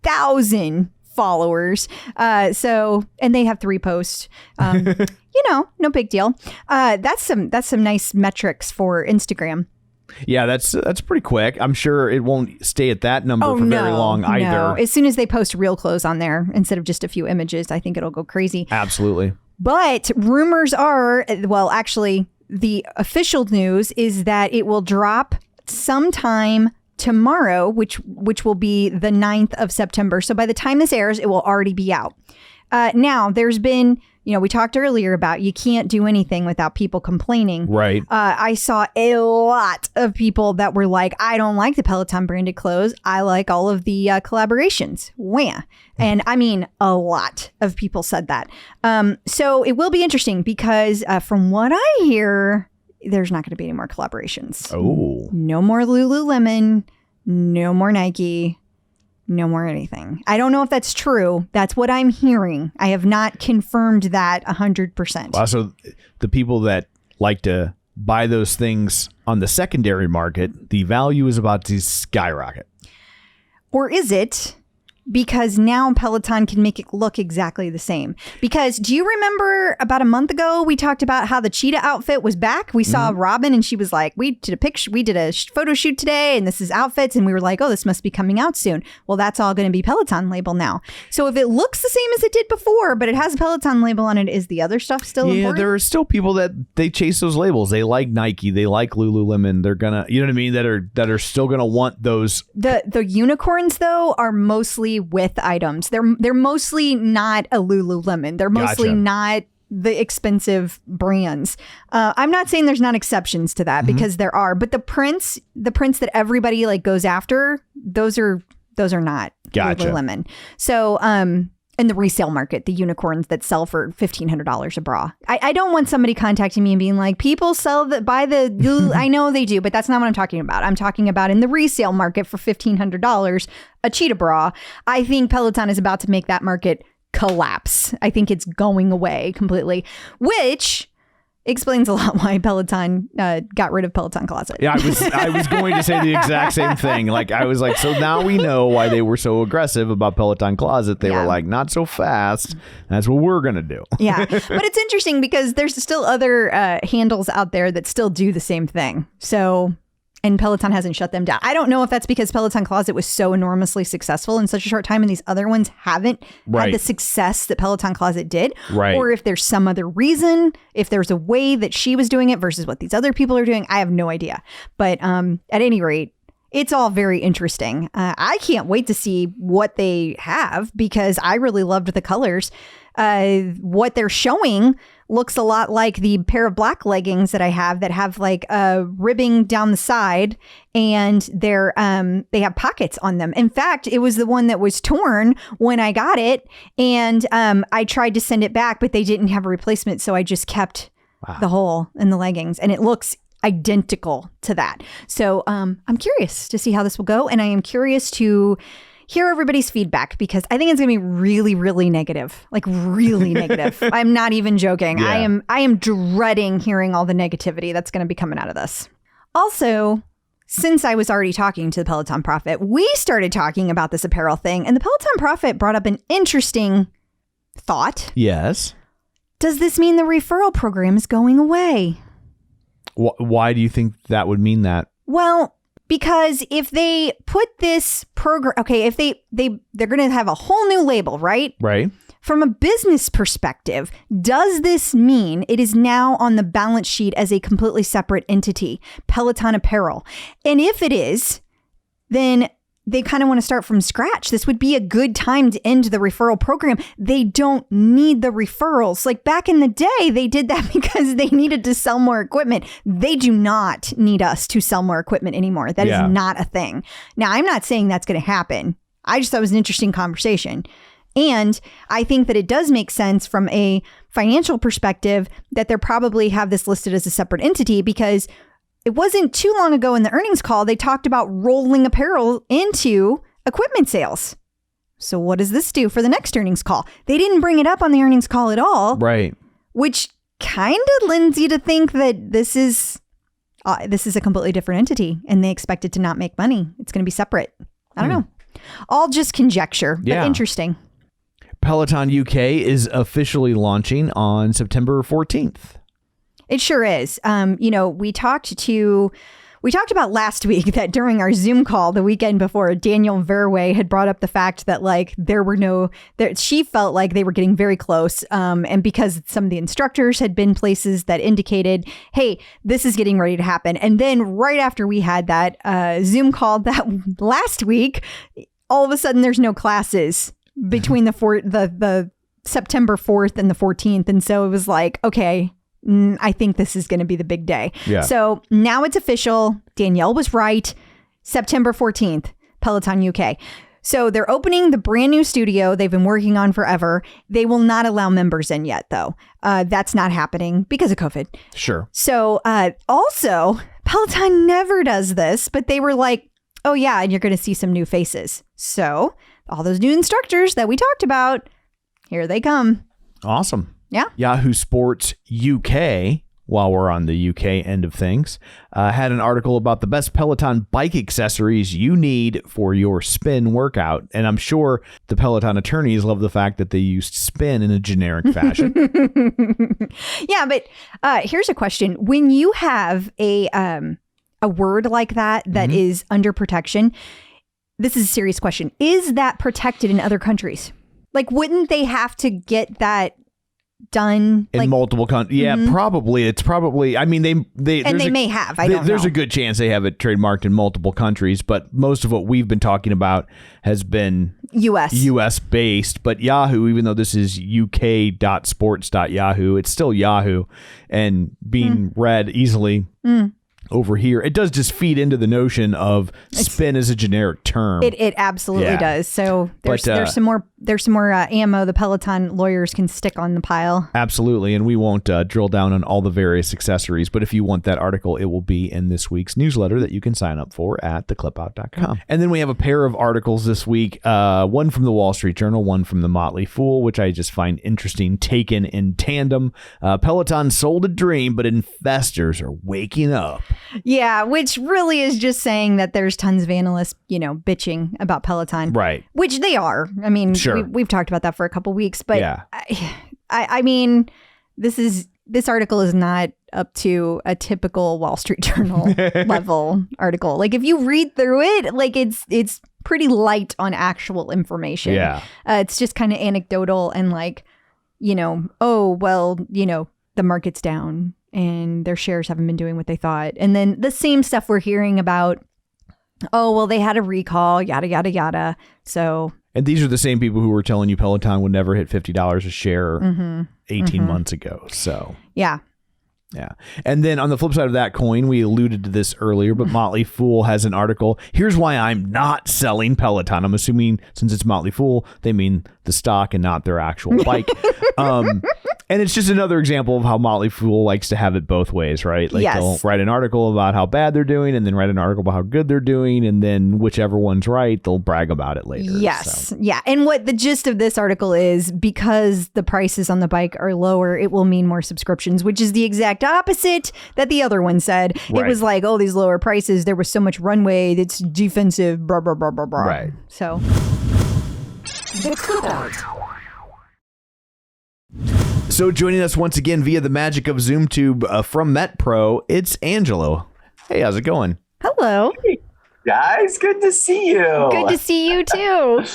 thousand followers. And they have 3 posts. No big deal. That's some nice metrics for Instagram. Yeah, that's pretty quick. I'm sure it won't stay at that number for very long either. No. As soon as they post real clothes on there instead of just a few images, I think it'll go crazy. Absolutely. But rumors are, actually, the official news is that it will drop sometime tomorrow, which will be the 9th of September. So by the time this airs, it will already be out. Now, there's been, we talked earlier about you can't do anything without people complaining. Right. I saw a lot of people that were like, I don't like the Peloton branded clothes. I like all of the collaborations. Wah. And I mean, a lot of people said that. So it will be interesting because from what I hear, there's not going to be any more collaborations. Oh. No more Lululemon. No more Nike. No more anything. I don't know if that's true. That's what I'm hearing. I have not confirmed that 100%. Wow, so the people that like to buy those things on the secondary market, the value is about to skyrocket. Or is it because now Peloton can make it look exactly the same? Because do you remember about a month ago, we talked about how the cheetah outfit was back? We saw Robin and she was like, we did a photo shoot today and this is outfits. And we were like, oh, this must be coming out soon. Well, that's all going to be Peloton label now. So if it looks the same as it did before, but it has a Peloton label on it, is the other stuff still important? Yeah, there are still people that they chase those labels. They like Nike. They like Lululemon. They're going to, you know what I mean? That are still going to want those. The unicorns, though, are mostly with items. They're mostly not a Lululemon. They're mostly not the expensive brands. I'm not saying there's not exceptions to that because there are, but the prints that everybody like goes after, those are not Lululemon. So in the resale market, the unicorns that sell for $1,500 a bra. I don't want somebody contacting me and being like, people sell I know they do, but that's not what I'm talking about. I'm talking about in the resale market for $1,500, a cheetah bra. I think Peloton is about to make that market collapse. I think it's going away completely, which explains a lot why Peloton got rid of Peloton Closet. Yeah, I was going to say the exact same thing. Like, I was like, so now we know why they were so aggressive about Peloton Closet. They were like, not so fast. That's what we're going to do. Yeah. But it's interesting because there's still other handles out there that still do the same thing. So, and Peloton hasn't shut them down. I don't know if that's because Peloton Closet was so enormously successful in such a short time and these other ones haven't had the success that Peloton Closet did. Right. Or if there's some other reason, if there's a way that she was doing it versus what these other people are doing. I have no idea. But at any rate, it's all very interesting. I can't wait to see what they have because I really loved the colors. What they're showing looks a lot like the pair of black leggings that I have that have like ribbing down the side, and they have pockets on them. In fact, it was the one that was torn when I got it, and I tried to send it back, but they didn't have a replacement, so I just kept the hole in the leggings, and it looks identical to that. So I'm curious to see how this will go, and I am curious to hear everybody's feedback because I think it's going to be really, really negative, like really negative. I'm not even joking. Yeah. I am dreading hearing all the negativity that's going to be coming out of this. Also, since I was already talking to the Peloton Prophet, we started talking about this apparel thing, and the Peloton Prophet brought up an interesting thought. Yes. Does this mean the referral program is going away? Why do you think that would mean that? Well, because if they put this program, okay, if they're going to have a whole new label, right? Right. From a business perspective, does this mean it is now on the balance sheet as a completely separate entity, Peloton Apparel? And if it is, then they kind of want to start from scratch. This would be a good time to end the referral program. They don't need the referrals. Like back in the day, they did that because they needed to sell more equipment. They do not need us to sell more equipment anymore. That is not a thing. Now, I'm not saying that's going to happen. I just thought it was an interesting conversation. And I think that it does make sense from a financial perspective that they probably have this listed as a separate entity because it wasn't too long ago in the earnings call, they talked about rolling apparel into equipment sales. So what does this do for the next earnings call? They didn't bring it up on the earnings call at all. Right. Which kind of lends you to think that this is a completely different entity and they expect it to not make money. It's going to be separate. I don't know. All just conjecture, but interesting. Peloton UK is officially launching on September 14th. It sure is. We talked about last week that during our Zoom call the weekend before, Daniel Verwey had brought up the fact that like she felt like they were getting very close. And because some of the instructors had been places that indicated, hey, this is getting ready to happen. And then right after we had that Zoom call that last week, all of a sudden there's no classes between the September 4th and the 14th. And so it was like, okay, I think this is going to be the big day. Yeah. So now it's official. Danielle was right. September 14th, Peloton UK. So they're opening the brand new studio they've been working on forever. They will not allow members in yet, though. That's not happening because of COVID. Sure. So also, Peloton never does this, but they were like, oh, yeah, and you're going to see some new faces. So all those new instructors that we talked about, here they come. Awesome. Yeah. Yahoo Sports UK, while we're on the UK end of things, had an article about the best Peloton bike accessories you need for your spin workout. And I'm sure the Peloton attorneys love the fact that they used spin in a generic fashion. Yeah, but here's a question. When you have a word like that is under protection, this is a serious question. Is that protected in other countries? Like, wouldn't they have to get that done in multiple countries? Yeah, probably. It's probably, I mean, they may have. I don't know. There's a good chance they have it trademarked in multiple countries, but most of what we've been talking about has been US based. But Yahoo, even though this is uk.sports.yahoo, it's still Yahoo and being read easily over here. It does just feed into the notion of spin as a generic term. It absolutely does. So there's some more there's some more ammo the Peloton lawyers can stick on the pile. Absolutely. And we won't drill down on all the various accessories, but if you want that article, it will be in this week's newsletter that you can sign up for at theclipout.com. And then we have a pair of articles this week, one from the Wall Street Journal, one from the Motley Fool, which I just find interesting, taken in tandem. Peloton sold a dream, but investors are waking up. Yeah, which really is just saying that there's tons of analysts, bitching about Peloton. Right. Which they are. I mean, sure. we've talked about that for a couple weeks, but yeah. I mean, this article is not up to a typical Wall Street Journal level article. Like if you read through it, like it's pretty light on actual information. Yeah. It's just kind of anecdotal and like, the market's down and their shares haven't been doing what they thought. And then the same stuff we're hearing about, they had a recall, yada, yada, yada. So. And these are the same people who were telling you Peloton would never hit $50 a share 18 months ago. So. Yeah. Yeah. And then on the flip side of that coin, we alluded to this earlier, but Motley Fool has an article. Here's why I'm not selling Peloton. I'm assuming since it's Motley Fool, they mean the stock and not their actual bike. And it's just another example of how Motley Fool likes to have it both ways, right? Like they'll write an article about how bad they're doing and then write an article about how good they're doing. And then whichever one's right, they'll brag about it later. Yes. So. Yeah. And what the gist of this article is, because the prices on the bike are lower, it will mean more subscriptions, which is the exact opposite that the other one said. Right. It was like, these lower prices, there was so much runway, it's defensive, blah, blah, blah, blah, blah. Right. So. The Clip Out. So joining us once again via the magic of ZoomTube from MetPro, it's Angelo. Hey, how's it going? Hello. Hey, guys, good to see you. Good to see you too.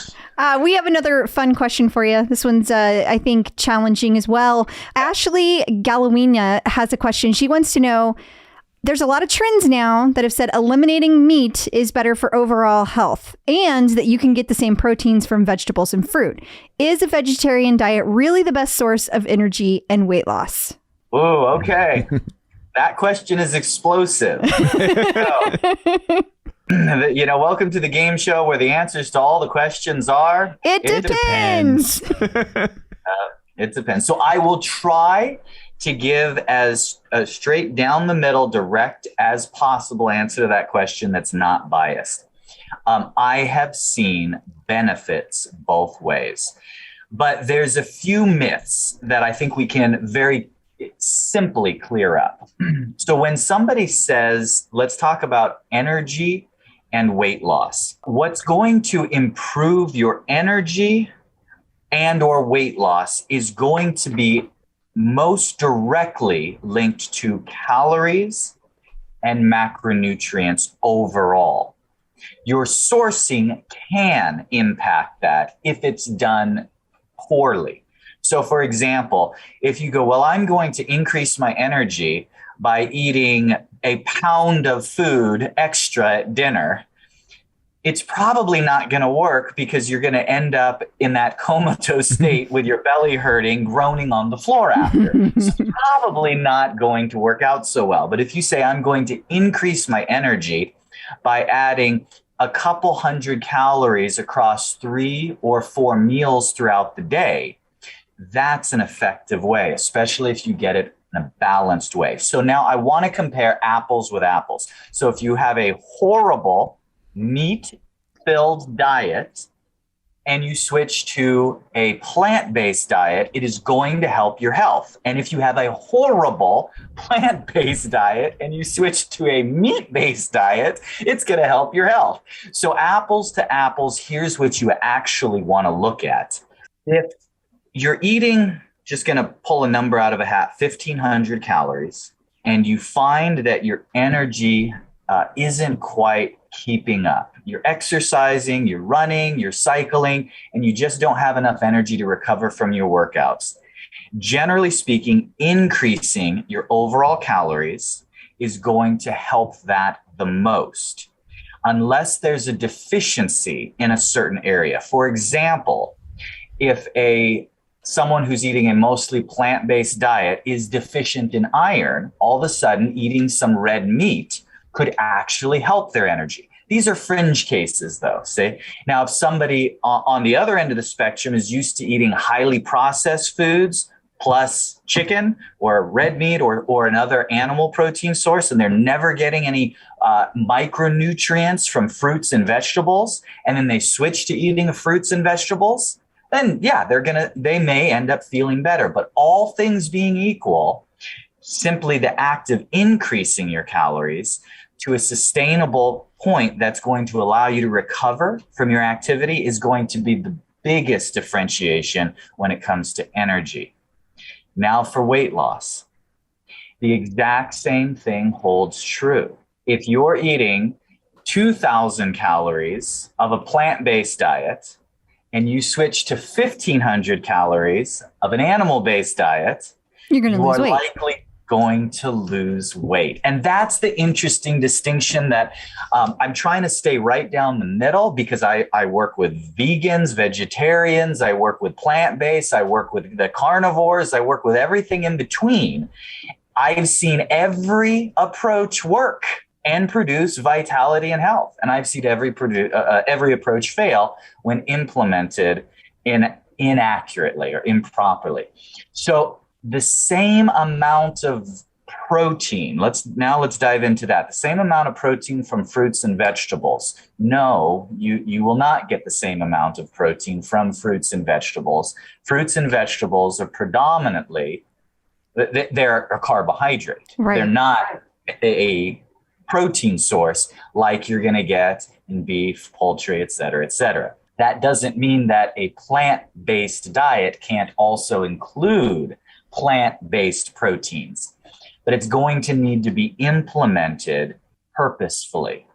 We have another fun question for you. This one's, I think, challenging as well. Ashley Galawina has a question. She wants to know, there's a lot of trends now that have said eliminating meat is better for overall health and that you can get the same proteins from vegetables and fruit. Is a vegetarian diet really the best source of energy and weight loss? Oh, okay. That question is explosive. Welcome to the game show where the answers to all the questions are... It depends. It depends. So I will try to give as a straight down the middle, direct as possible answer to that question that's not biased. I have seen benefits both ways, but there's a few myths that I think we can very simply clear up. So when somebody says, let's talk about energy and weight loss, what's going to improve your energy and or weight loss is going to be most directly linked to calories and macronutrients overall. Your sourcing can impact that if it's done poorly. So for example, if you go, well, I'm going to increase my energy by eating a pound of food extra at dinner, it's probably not going to work because you're going to end up in that comatose state with your belly hurting, groaning on the floor after. So it's probably not going to work out so well. But if you say, I'm going to increase my energy by adding a couple hundred calories across 3 or 4 meals throughout the day, that's an effective way, especially if you get it in a balanced way. So now I want to compare apples with apples. So if you have a horrible meat-filled diet and you switch to a plant-based diet, it is going to help your health. And if you have a horrible plant-based diet and you switch to a meat-based diet, it's going to help your health. So apples to apples, here's what you actually want to look at. If you're eating, just going to pull a number out of a hat, 1,500 calories, and you find that your energy isn't quite keeping up. You're exercising, you're running, you're cycling, and you just don't have enough energy to recover from your workouts. Generally speaking, increasing your overall calories is going to help that the most, unless there's a deficiency in a certain area. For example, if someone who's eating a mostly plant-based diet is deficient in iron, all of a sudden eating some red meat could actually help their energy. These are fringe cases, though. See, now if somebody on the other end of the spectrum is used to eating highly processed foods plus chicken or red meat or another animal protein source, and they're never getting any micronutrients from fruits and vegetables, and then they switch to eating fruits and vegetables, then yeah, they may end up feeling better. But all things being equal, simply the act of increasing your calories to a sustainable point that's going to allow you to recover from your activity is going to be the biggest differentiation when it comes to energy. Now for weight loss, the exact same thing holds true. If you're eating 2,000 calories of a plant-based diet and you switch to 1,500 calories of an animal-based diet, you're going to lose weight. Likely going to lose weight. And that's the interesting distinction that I'm trying to stay right down the middle, because I work with vegans, vegetarians, I work with plant-based, I work with the carnivores, I work with everything in between. I've seen every approach work and produce vitality and health. And I've seen every approach fail when implemented inaccurately or improperly. So the same amount of protein, let's dive into that. The same amount of protein from fruits and vegetables. No, you will not get the same amount of protein from fruits and vegetables. Fruits and vegetables are predominantly, they're a carbohydrate. Right. They're not a protein source like you're going to get in beef, poultry, et cetera, et cetera. That doesn't mean that a plant-based diet can't also include plant-based proteins, but it's going to need to be implemented purposefully.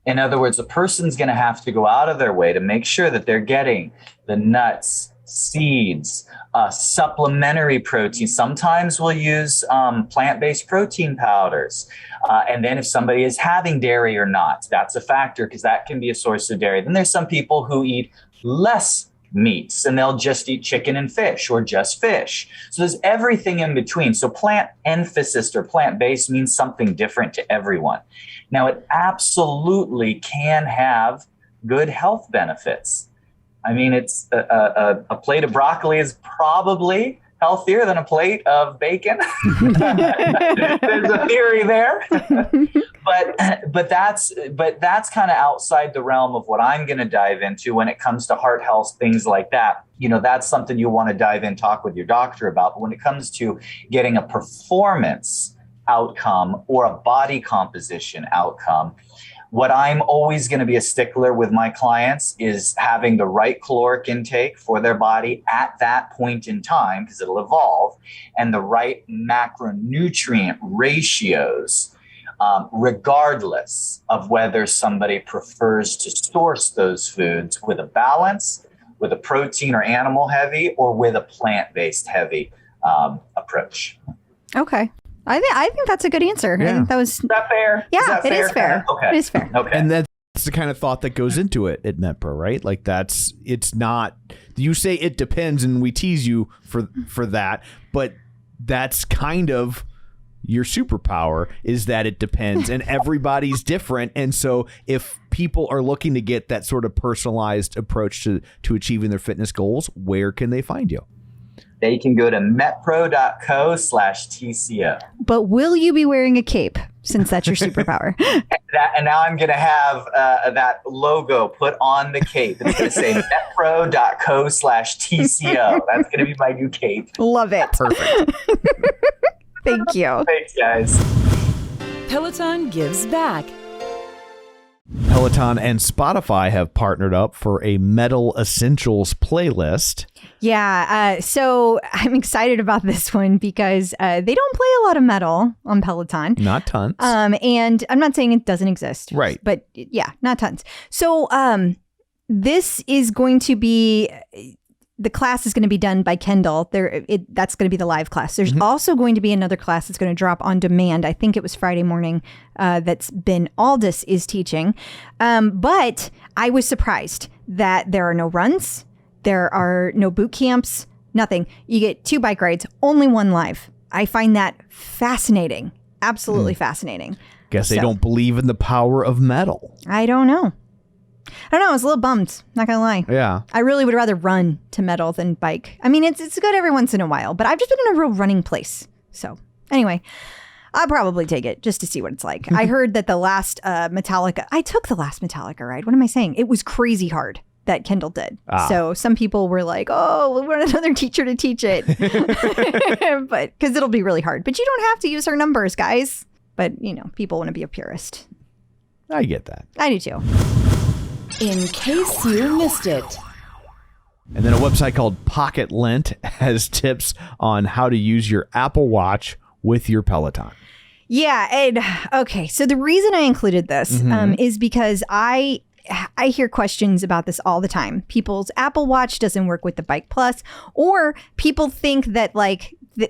In other words, a person's going to have to go out of their way to make sure that they're getting the nuts, seeds, supplementary protein. Sometimes we'll use plant-based protein powders. And then if somebody is having dairy or not, that's a factor, because that can be a source of dairy. Then there's some people who eat less meats and they'll just eat chicken and fish or just fish. So there's everything in between. So plant emphasis or plant-based means something different to everyone. Now, it absolutely can have good health benefits. I mean, it's a plate of broccoli is probably healthier than a plate of bacon. There's a theory there, but that's kind of outside the realm of what I'm going to dive into when it comes to heart health, things like that. You know, that's something you'll want to dive in, talk with your doctor about. But when it comes to getting a performance outcome or a body composition outcome, what I'm always going to be a stickler with my clients is having the right caloric intake for their body at that point in time, because it'll evolve, and the right macronutrient ratios, regardless of whether somebody prefers to source those foods with a balance, with a protein or animal heavy, or with a plant-based heavy approach. Okay. I think that's a good answer. Yeah. I think Is that fair? Yeah, it is fair. Okay. It is fair. Okay. And that's the kind of thought that goes into it at MetPro, right? Like it's not, you say it depends and we tease you for that, but that's kind of your superpower, is that it depends and everybody's different. And so if people are looking to get that sort of personalized approach to achieving their fitness goals, where can they find you? They can go to metpro.co/TCO. But will you be wearing a cape, since that's your superpower? And now I'm going to have that logo put on the cape. It's going to say metpro.co/TCO. That's going to be my new cape. Love it. Perfect. Thank you. Thanks, guys. Peloton gives back. Peloton and Spotify have partnered up for a Metal Essentials playlist. Yeah, so I'm excited about this one because they don't play a lot of metal on Peloton. Not tons. And I'm not saying it doesn't exist. Right. But yeah, not tons. So this is going to be... The class is going to be done by Kendall. That's going to be the live class. There's also going to be another class that's going to drop on demand. I think it was Friday morning that's Ben Aldis is teaching. But I was surprised that there are no runs. There are no boot camps, nothing. You get 2 bike rides, only 1 live. I find that fascinating. Absolutely fascinating. Guess they don't believe in the power of metal. I don't know. I was a little bummed, not gonna lie. Yeah. I really would rather run to metal than bike. I mean, it's good every once in a while, but I've just been in a real running place. So anyway, I'll probably take it just to see what it's like. I heard that the last I took the last Metallica ride. What am I saying? It was crazy hard that Kendall did. So some people were like, oh, we want another teacher to teach it. But because it'll be really hard. But you don't have to use her numbers, guys. But, people want to be a purist. I get that. I do too. In case you missed it. And then a website called Pocket Lint has tips on how to use your Apple Watch with your Peloton. Yeah. And okay. So the reason I included this is because I hear questions about this all the time. People's Apple Watch doesn't work with the Bike Plus, or people think that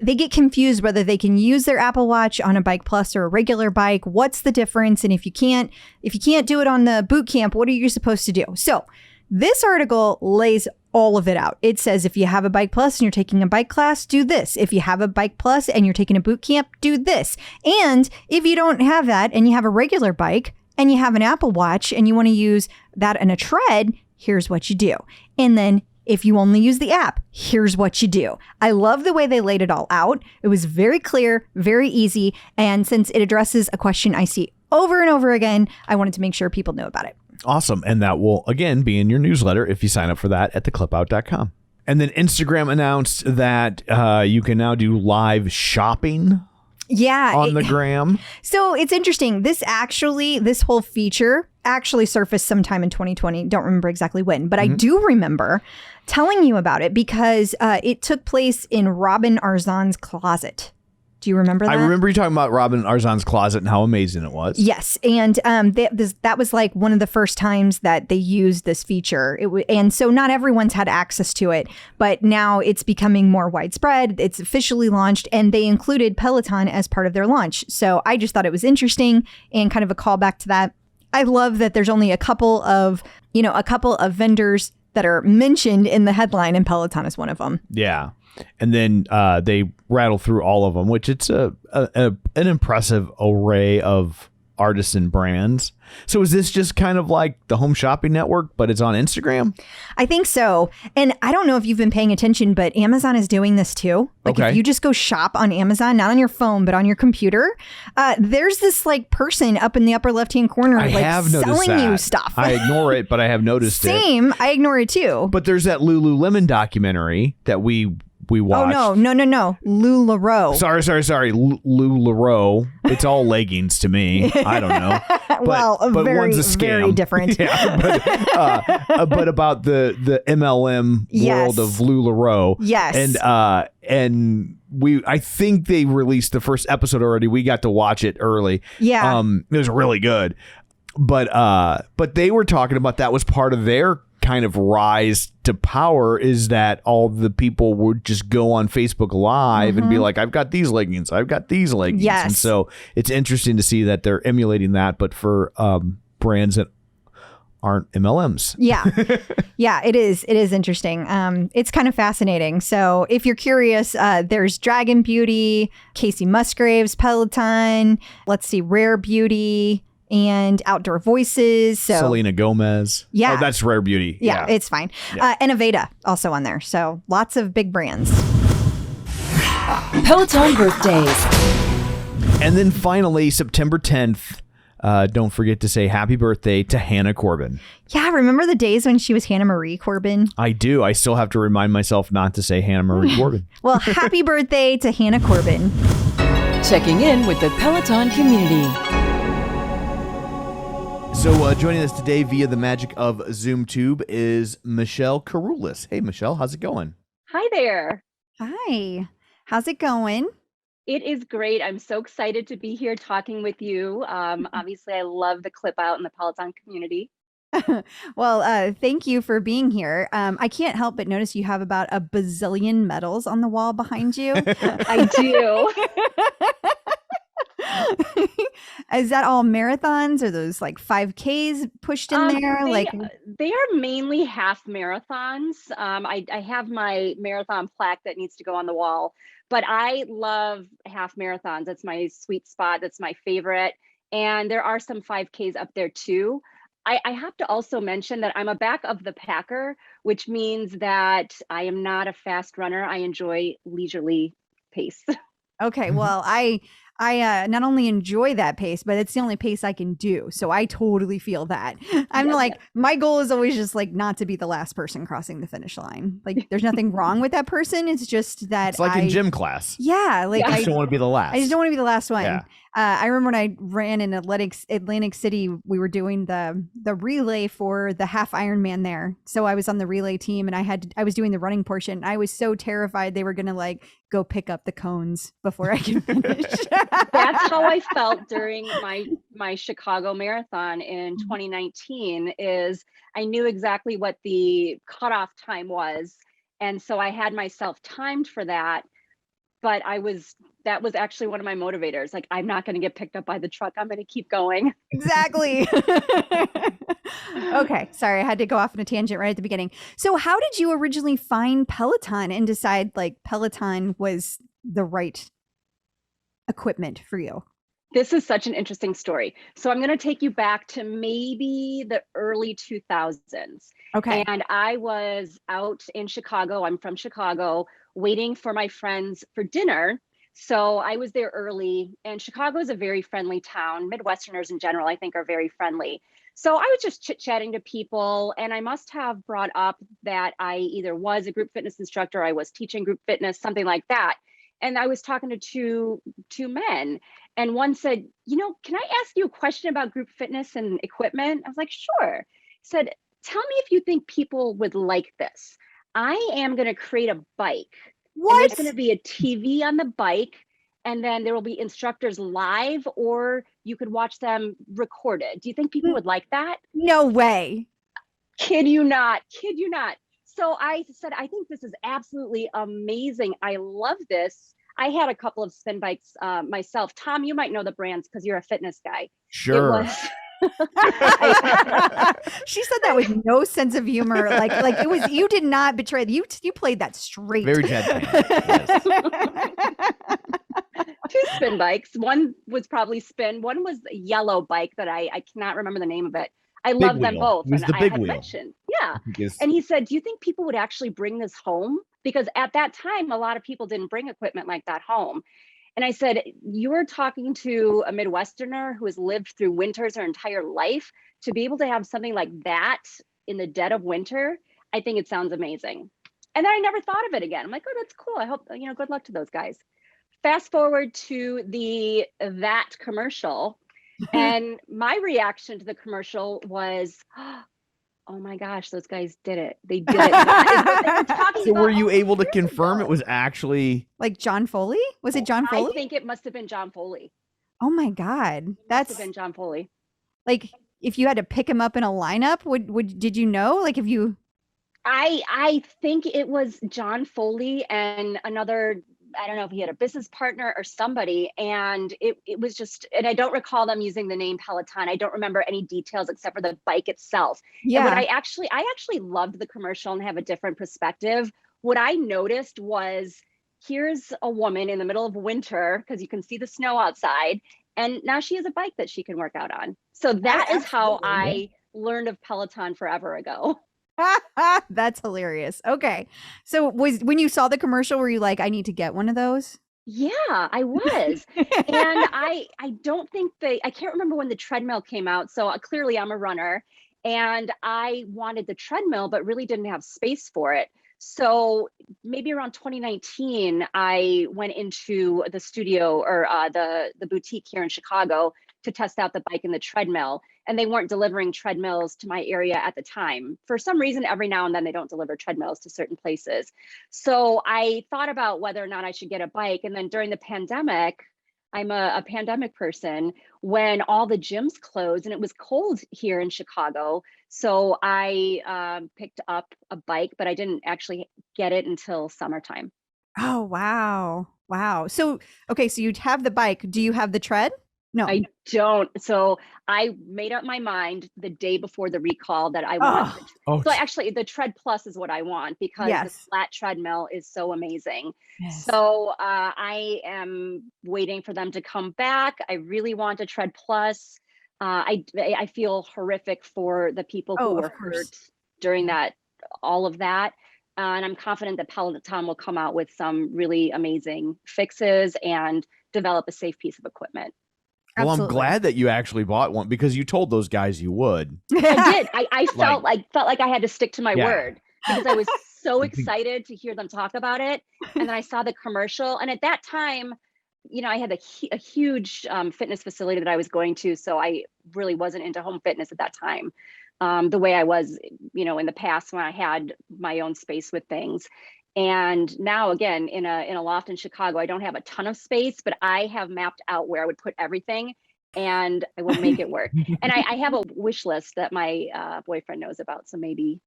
they get confused whether they can use their Apple Watch on a Bike Plus or a regular bike. What's the difference? And if you can't do it on the boot camp, what are you supposed to do? So this article lays all of it out. It says if you have a Bike Plus and you're taking a bike class, do this. If you have a Bike Plus and you're taking a boot camp, do this. And if you don't have that and you have a regular bike and you have an Apple Watch and you want to use that in a tread, here's what you do. And then if you only use the app, here's what you do. I love the way they laid it all out. It was very clear, very easy. And since it addresses a question I see over and over again, I wanted to make sure people know about it. Awesome. And that will, again, be in your newsletter if you sign up for that at theclipout.com. And then Instagram announced that you can now do live shopping. Yeah. On the gram. So it's interesting. This whole feature actually surfaced sometime in 2020. Don't remember exactly when, but I do remember telling you about it because it took place in Robin Arzon's closet. Do you remember that? I remember you talking about Robin Arzon's closet and how amazing it was. Yes. And that was like one of the first times that they used this feature. And so not everyone's had access to it, but now it's becoming more widespread. It's officially launched and they included Peloton as part of their launch. So I just thought it was interesting and kind of a callback to that. I love that there's only a couple of vendors that are mentioned in the headline and Peloton is one of them. Yeah. And then they rattle through all of them, which it's an impressive array of artisan brands. So is this just kind of like the Home Shopping Network, but it's on Instagram? I think so. And I don't know if you've been paying attention, but Amazon is doing this too. Like if you just go shop on Amazon, not on your phone, but on your computer, there's this like person up in the upper left-hand corner selling you stuff. I ignore it, but I have noticed it. Same. I ignore it too. But there's that Lululemon documentary that we watched. Oh, no. LuLaRoe. Sorry. LuLaRoe. It's all leggings to me. I don't know. But very, one's a scam. Very different. Yeah, but about the MLM world of LuLaRoe. Yes. And I think they released the first episode already. We got to watch it early. Yeah. It was really good. But they were talking about that was part of their kind of rise to power, is that all the people would just go on Facebook Live and be like, I've got these leggings. Yes. And so it's interesting to see that they're emulating that, but for brands that aren't MLMs. Yeah. Yeah, it is. It is interesting. It's kind of fascinating. So if you're curious, there's Dragon Beauty, Casey Musgraves, Peloton, Rare Beauty, and Outdoor Voices. So Selena Gomez. Yeah. Oh, that's Rare Beauty. Yeah, it's fine. Yeah. And Aveda also on there. So lots of big brands. Peloton birthdays. And then finally, September 10th, don't forget to say happy birthday to Hannah Corbin. Yeah, remember the days when she was Hannah Marie Corbin? I do. I still have to remind myself not to say Hannah Marie Corbin. Well, happy birthday to Hannah Corbin. Checking in with the Peloton community. So joining us today via the magic of ZoomTube is Michele Kerulis. Hey, Michele, how's it going? Hi there. Hi. How's it going? It is great. I'm so excited to be here talking with you. Obviously, I love the clip out in the Peloton community. Well, thank you for being here. I can't help but notice you have about a bazillion medals on the wall behind you. I do. Is that all marathons or those like 5Ks pushed in there? They are mainly half marathons. I have my marathon plaque that needs to go on the wall, but I love half marathons. That's my sweet spot. That's my favorite. And there are some 5Ks up there too. I have to also mention that I'm a back of the packer, which means that I am not a fast runner. I enjoy leisurely pace. Okay, well, I not only enjoy that pace, but it's the only pace I can do. So I totally feel that. I'm like, my goal is always just like not to be the last person crossing the finish line. Like, there's nothing wrong with that person. It's just that It's like in gym class. Yeah, like I just don't want to be the last. I just don't want to be the last one. Yeah. I remember when I ran in Atlantic City, we were doing the relay for the half Ironman there. So I was on the relay team, and I was doing the running portion. I was so terrified they were gonna like go pick up the cones before I could finish. That's how I felt during my Chicago marathon in 2019. Is I knew exactly what the cutoff time was, and so I had myself timed for that. But that was actually one of my motivators. Like, I'm not going to get picked up by the truck. I'm going to keep going. Exactly. Okay. Sorry. I had to go off on a tangent right at the beginning. So how did you originally find Peloton and decide like Peloton was the right equipment for you? This is such an interesting story. So I'm going to take you back to maybe the early 2000s. Okay. And I was out in Chicago. I'm from Chicago, waiting for my friends for dinner. So I was there early, and Chicago is a very friendly town. Midwesterners in general, I think, are very friendly. So I was just chit-chatting to people, and I must have brought up that I either was a group fitness instructor, or I was teaching group fitness, something like that. And I was talking to two men, and one said, can I ask you a question about group fitness and equipment? I was like, sure. He said, tell me if you think people would like this. I am going to create a bike. What? And there's going to be a TV on the bike, and then there will be instructors live, or you could watch them recorded. Do you think people would like that? No way. Kid you not. So I said, I think this is absolutely amazing. I love this. I had a couple of spin bikes myself. Tom, you might know the brands because you're a fitness guy. Sure. She said that with no sense of humor. Like it was, you did not betray. You played that straight. Very deadpan. Yes. Two spin bikes. One was probably spin. One was a yellow bike that I cannot remember the name of it. I love them both. It was and the I big had wheel. mentioned, yeah. Yes. And he said, do you think people would actually bring this home? Because at that time, a lot of people didn't bring equipment like that home. And I said, you're talking to a Midwesterner who has lived through winters her entire life. To be able to have something like that in the dead of winter, I think it sounds amazing. And then I never thought of it again. I'm like, oh, that's cool. I hope, good luck to those guys. Fast forward to that commercial. And my reaction to the commercial was, oh my gosh, those guys did it. They did it. So were you able to confirm it was actually like John Foley? Was it John Foley? I think it must have been John Foley. Oh my God. Must have been John Foley. Like, if you had to pick him up in a lineup, did you know? Like, if you... I think it was John Foley and another, I don't know if he had a business partner or somebody, and it was just, and I don't recall them using the name Peloton. I don't remember any details except for the bike itself. Yeah. And I actually loved the commercial and have a different perspective. What I noticed was, here's a woman in the middle of winter, because you can see the snow outside, and now she has a bike that she can work out on. So that is how I learned of Peloton forever ago. That's hilarious. Okay. So when you saw the commercial, were you like, I need to get one of those? Yeah, I was. And I don't think I can't remember when the treadmill came out. So clearly I'm a runner, and I wanted the treadmill, but really didn't have space for it. So maybe around 2019, I went into the studio or the boutique here in Chicago to test out the bike and the treadmill. And they weren't delivering treadmills to my area at the time. For some reason, every now and then they don't deliver treadmills to certain places. So I thought about whether or not I should get a bike. And then during the pandemic, I'm a pandemic person, when all the gyms closed and it was cold here in Chicago. So I picked up a bike, but I didn't actually get it until summertime. Oh, wow. Wow. So, okay. So you'd have the bike. Do you have the tread No, I don't. So I made up my mind the day before the recall that I want. So actually, the Tread Plus is what I want because the flat treadmill is so amazing. Yes. So I am waiting for them to come back. I really want a Tread Plus. I feel horrific for the people who were hurt during all of that. And I'm confident that Peloton will come out with some really amazing fixes and develop a safe piece of equipment. Well, I'm glad that you actually bought one because you told those guys you would. I did. I felt like I had to stick to my word because I was so excited to hear them talk about it. And then I saw the commercial. And at that time, I had a huge fitness facility that I was going to. So I really wasn't into home fitness at that time. The way I was, in the past when I had my own space with things. And now again, in a loft in Chicago, I don't have a ton of space, but I have mapped out where I would put everything and I will make it work. And I have a wish list that my boyfriend knows about. So maybe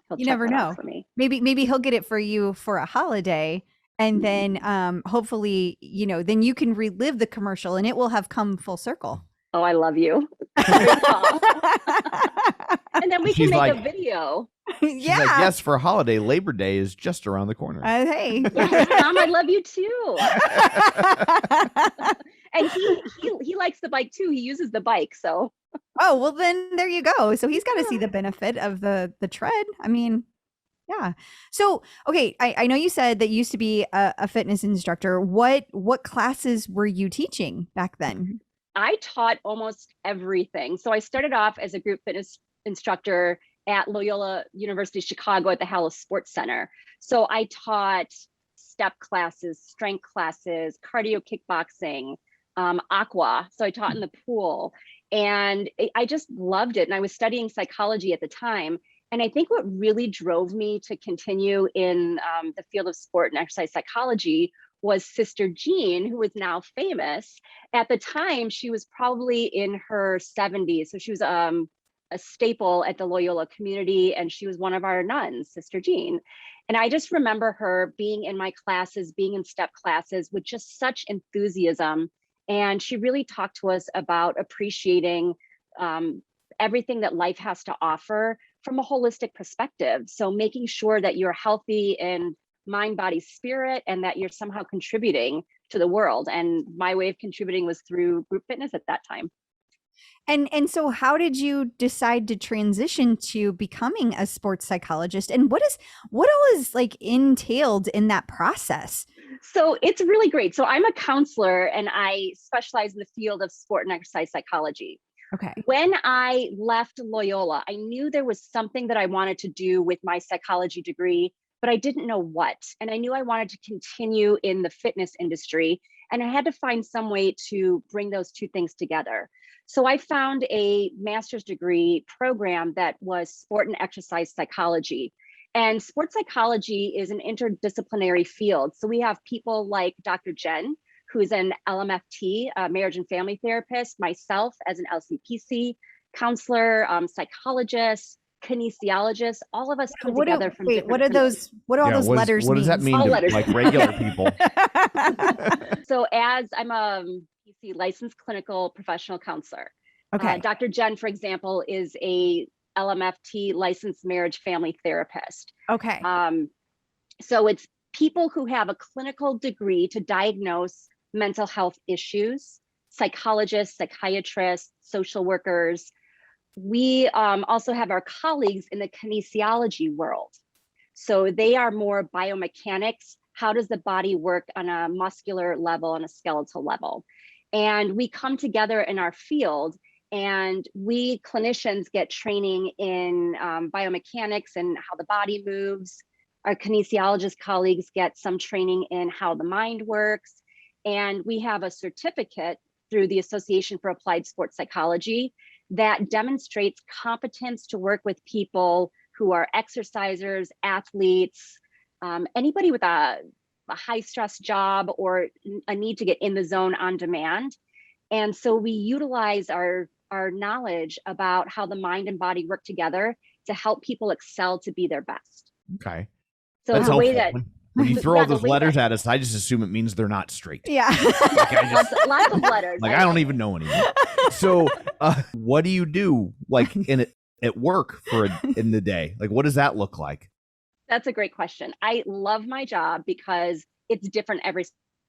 he'll check that out for me. Maybe he'll get it for you for a holiday. And then hopefully, then you can relive the commercial and it will have come full circle. Oh, I love you. And then we can make a video. She's like, yes, for a holiday, Labor Day is just around the corner. Hey. Yes, Mom, I love you too. And he likes the bike too. He uses the bike. So. Oh, well, then there you go. So he's got to see the benefit of the tread. I mean, yeah. So, okay. I know you said that you used to be a fitness instructor. What classes were you teaching back then? I taught almost everything. So I started off as a group fitness instructor at Loyola University Chicago at the Yahoo Sports Center. So I taught step classes, strength classes, cardio kickboxing, aqua. So I taught in the pool and I just loved it. And I was studying psychology at the time. And I think what really drove me to continue in the field of sport and exercise psychology was Sister Jean, who is now famous. At the time, she was probably in her 70s. So she was a staple at the Loyola community, and she was one of our nuns, Sister Jean. And I just remember her being in my classes, being in step classes with just such enthusiasm. And she really talked to us about appreciating everything that life has to offer from a holistic perspective. So making sure that you're healthy in mind, body, spirit, and that you're somehow contributing to the world. And my way of contributing was through group fitness at that time. And so how did you decide to transition to becoming a sports psychologist? And what all is like entailed in that process? So it's really great. So I'm a counselor and I specialize in the field of sport and exercise psychology. Okay. When I left Loyola, I knew there was something that I wanted to do with my psychology degree, but I didn't know what. And I knew I wanted to continue in the fitness industry. And I had to find some way to bring those two things together. So I found a master's degree program that was sport and exercise psychology. And sports psychology is an interdisciplinary field. So we have people like Dr. Jenn, who's an LMFT, marriage and family therapist, myself as an LCPC counselor, psychologist, kinesiologist, all of us come together from different what are those? What do all those letters mean? What does that mean to like regular people? So as I'm a PC licensed clinical professional counselor. Okay. Dr. Jenn, for example, is a LMFT licensed marriage family therapist. Okay. So it's people who have a clinical degree to diagnose mental health issues, psychologists, psychiatrists, social workers. We also have our colleagues in the kinesiology world. So they are more biomechanics. How does the body work on a muscular level, on a skeletal level? And we come together in our field and we clinicians get training in biomechanics and how the body moves. Our kinesiologist colleagues get some training in how the mind works. And we have a certificate through the Association for Applied Sports Psychology that demonstrates competence to work with people who are exercisers, athletes, anybody with a high stress job or a need to get in the zone on demand. And so we utilize our knowledge about how the mind and body work together to help people excel to be their best. Okay. So the way that When you throw all Yeah, the those link letters that- at us, I just assume it means they're not straight. Yeah. Like, I just, lots of letters. like, I don't even know anymore. So, what do you do like at work in the day? Like, what does that look like? That's a great question. I love my job because it's different every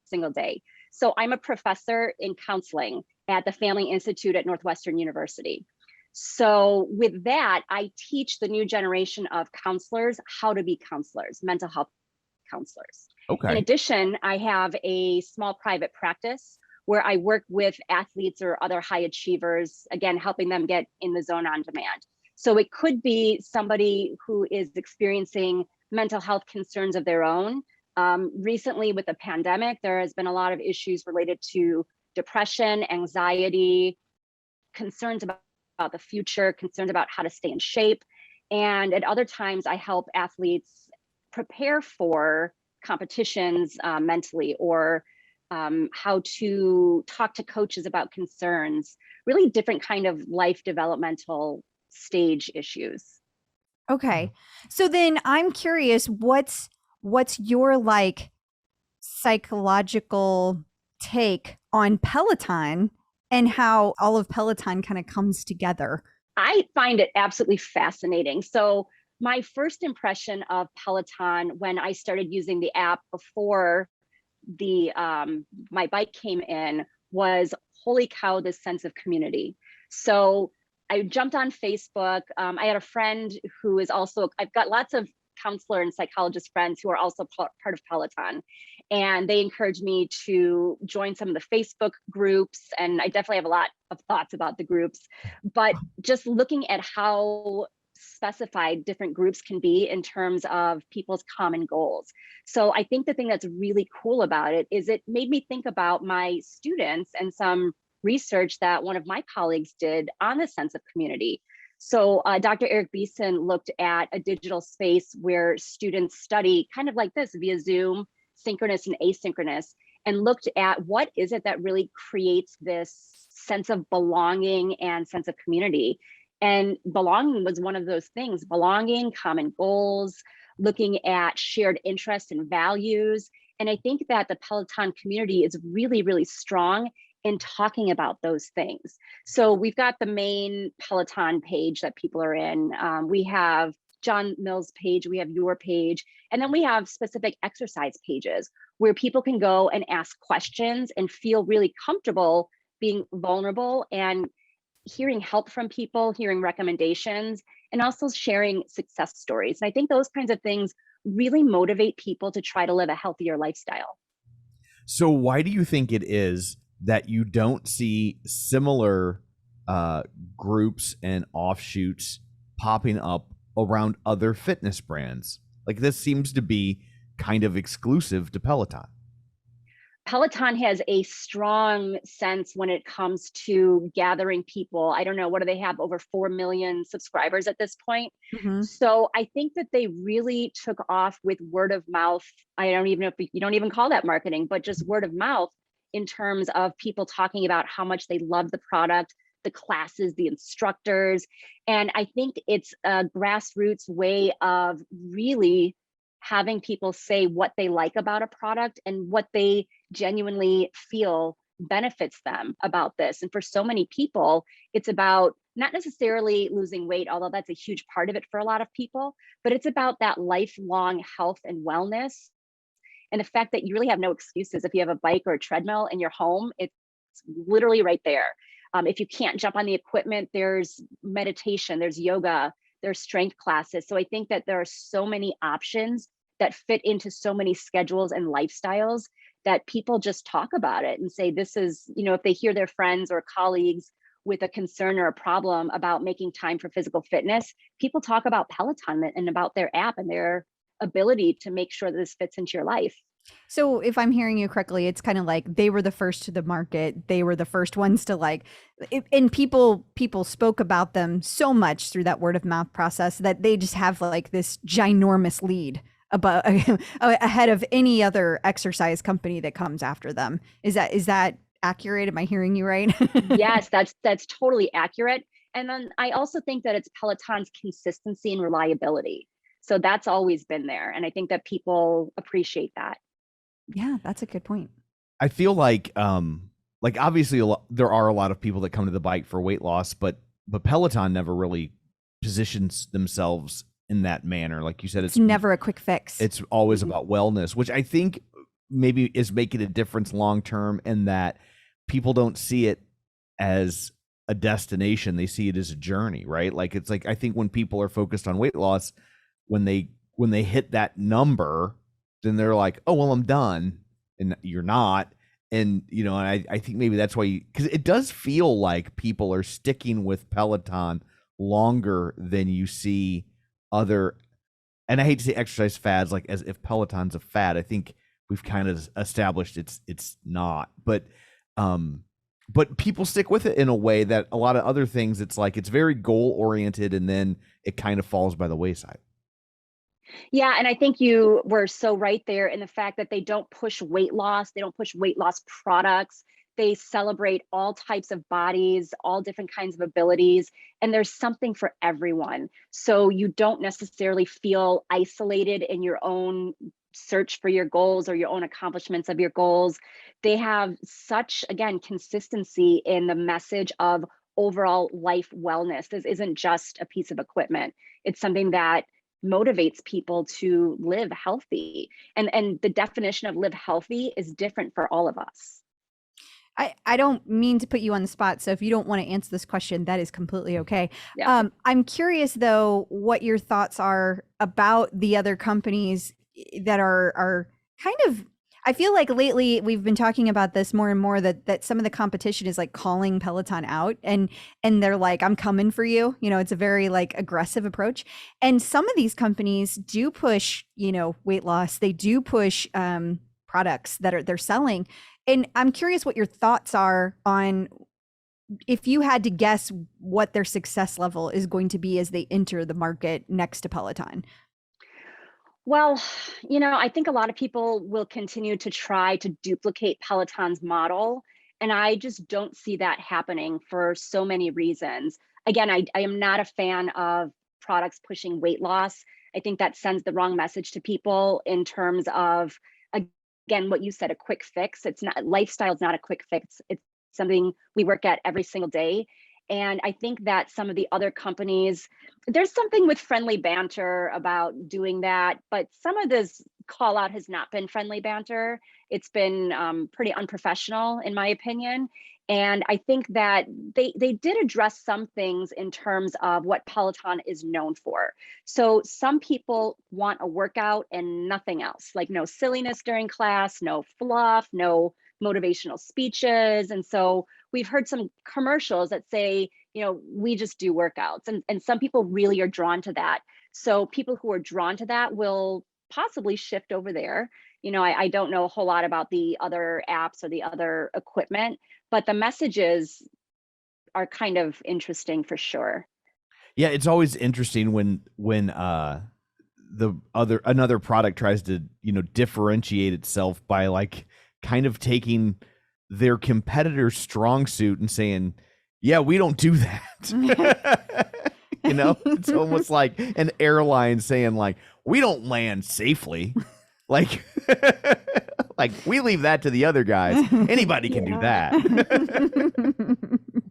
single day. So I'm a professor in counseling at the Family Institute at Northwestern University. So with that, I teach the new generation of counselors how to be counselors, mental health counselors. Okay. In addition, I have a small private practice where I work with athletes or other high achievers, again, helping them get in the zone on demand. So it could be somebody who is experiencing mental health concerns of their own. Recently with the pandemic, there has been a lot of issues related to depression, anxiety, concerns about the future, concerns about how to stay in shape. And at other times, I help athletes prepare for competitions mentally, or how to talk to coaches about concerns, really different kind of life developmental stage issues. Okay. So then I'm curious, what's your like psychological take on Peloton and how all of Peloton kind of comes together? I find it absolutely fascinating. So my first impression of Peloton when I started using the app before the my bike came in was, holy cow, this sense of community. So I jumped on Facebook. I had a friend who is also, I've got lots of counselor and psychologist friends who are also part of Peloton. And they encouraged me to join some of the Facebook groups. And I definitely have a lot of thoughts about the groups, but just looking at how specified different groups can be in terms of people's common goals. So I think the thing that's really cool about it is it made me think about my students and some research that one of my colleagues did on the sense of community. So Dr. Eric Beeson looked at a digital space where students study kind of like this via Zoom, synchronous and asynchronous, and looked at what is it that really creates this sense of belonging and sense of community. And belonging was one of those things, belonging, common goals, looking at shared interests and values. And I think that the Peloton community is really, really strong in talking about those things. So we've got the main Peloton page that people are in. We have John Mills' page, we have your page, and then we have specific exercise pages where people can go and ask questions and feel really comfortable being vulnerable and hearing help from people, hearing recommendations, and also sharing success stories. And I think those kinds of things really motivate people to try to live a healthier lifestyle. So why do you think it is that you don't see similar groups and offshoots popping up around other fitness brands? Like, this seems to be kind of exclusive to Peloton. Peloton has a strong sense when it comes to gathering people. I don't know, what do they have? Over 4 million subscribers at this point. Mm-hmm. So I think that they really took off with word of mouth. I don't even know if you don't even call that marketing, but just word of mouth in terms of people talking about how much they love the product, the classes, the instructors. And I think it's a grassroots way of really having people say what they like about a product and what they genuinely feel benefits them about this. And for so many people, it's about not necessarily losing weight, although that's a huge part of it for a lot of people, but it's about that lifelong health and wellness. And the fact that you really have no excuses. If you have a bike or a treadmill in your home, it's literally right there. If you can't jump on the equipment, there's meditation, there's yoga, there's strength classes. So I think that there are so many options that fit into so many schedules and lifestyles that people just talk about it and say, this is, if they hear their friends or colleagues with a concern or a problem about making time for physical fitness, people talk about Peloton and about their app and their ability to make sure that this fits into your life. So if I'm hearing you correctly, it's kind of like they were the first to the market. They were the first ones to and people spoke about them so much through that word of mouth process that they just have like this ginormous lead about ahead of any other exercise company that comes after them. Is that accurate? Am I hearing you right? Yes, that's totally accurate. And then I also think that it's Peloton's consistency and reliability. So that's always been there. And I think that people appreciate that. Yeah, that's a good point. I feel like obviously there are a lot of people that come to the bike for weight loss, but Peloton never really positions themselves in that manner. Like you said, It's never a quick fix. It's always about wellness, which I think maybe is making a difference long term, in that people don't see it as a destination, they see it as a journey, right? Like, it's like, I think when people are focused on weight loss, when they hit that number, then they're like, oh, well, I'm done. And you're not. And, and I think maybe that's why because it does feel like people are sticking with Peloton longer than you see other, and I hate to say exercise fads, like as if Peloton's a fad. I think we've kind of established it's not, but people stick with it in a way that a lot of other things, it's like, it's very goal oriented, and then it kind of falls by the wayside. Yeah. And I think you were so right there in the fact that they don't push weight loss. They don't push weight loss products. They celebrate all types of bodies, all different kinds of abilities, and there's something for everyone. So you don't necessarily feel isolated in your own search for your goals or your own accomplishments of your goals. They have such, again, consistency in the message of overall life wellness. This isn't just a piece of equipment. It's something that motivates people to live healthy. And the definition of live healthy is different for all of us. I don't mean to put you on the spot, so if you don't want to answer this question, that is completely okay. Yeah. I'm curious, though, what your thoughts are about the other companies that are kind of, I feel like lately we've been talking about this more and more, that some of the competition is like calling Peloton out, and they're like, I'm coming for you. It's a very like aggressive approach. And some of these companies do push, weight loss. They do push products that they're selling. And I'm curious what your thoughts are on, if you had to guess what their success level is going to be as they enter the market next to Peloton. Well, I think a lot of people will continue to try to duplicate Peloton's model. And I just don't see that happening for so many reasons. Again, I am not a fan of products pushing weight loss. I think that sends the wrong message to people in terms of, again, what you said, a quick fix. It's not, lifestyle is not a quick fix. It's something we work at every single day. And I think that some of the other companies, there's something with friendly banter about doing that, but some of this call out has not been friendly banter. It's been pretty unprofessional, in my opinion. And I think that they did address some things in terms of what Peloton is known for. So some people want a workout and nothing else, like no silliness during class, no fluff, no motivational speeches. And so we've heard some commercials that say, we just do workouts. And some people really are drawn to that. So people who are drawn to that will possibly shift over there. I don't know a whole lot about the other apps or the other equipment, but the messages are kind of interesting for sure. Yeah, it's always interesting when another product tries to, differentiate itself by like kind of taking their competitor's strong suit and saying, yeah, we don't do that. It's almost like an airline saying like, we don't land safely. Like we leave that to the other guys. Anybody can do that.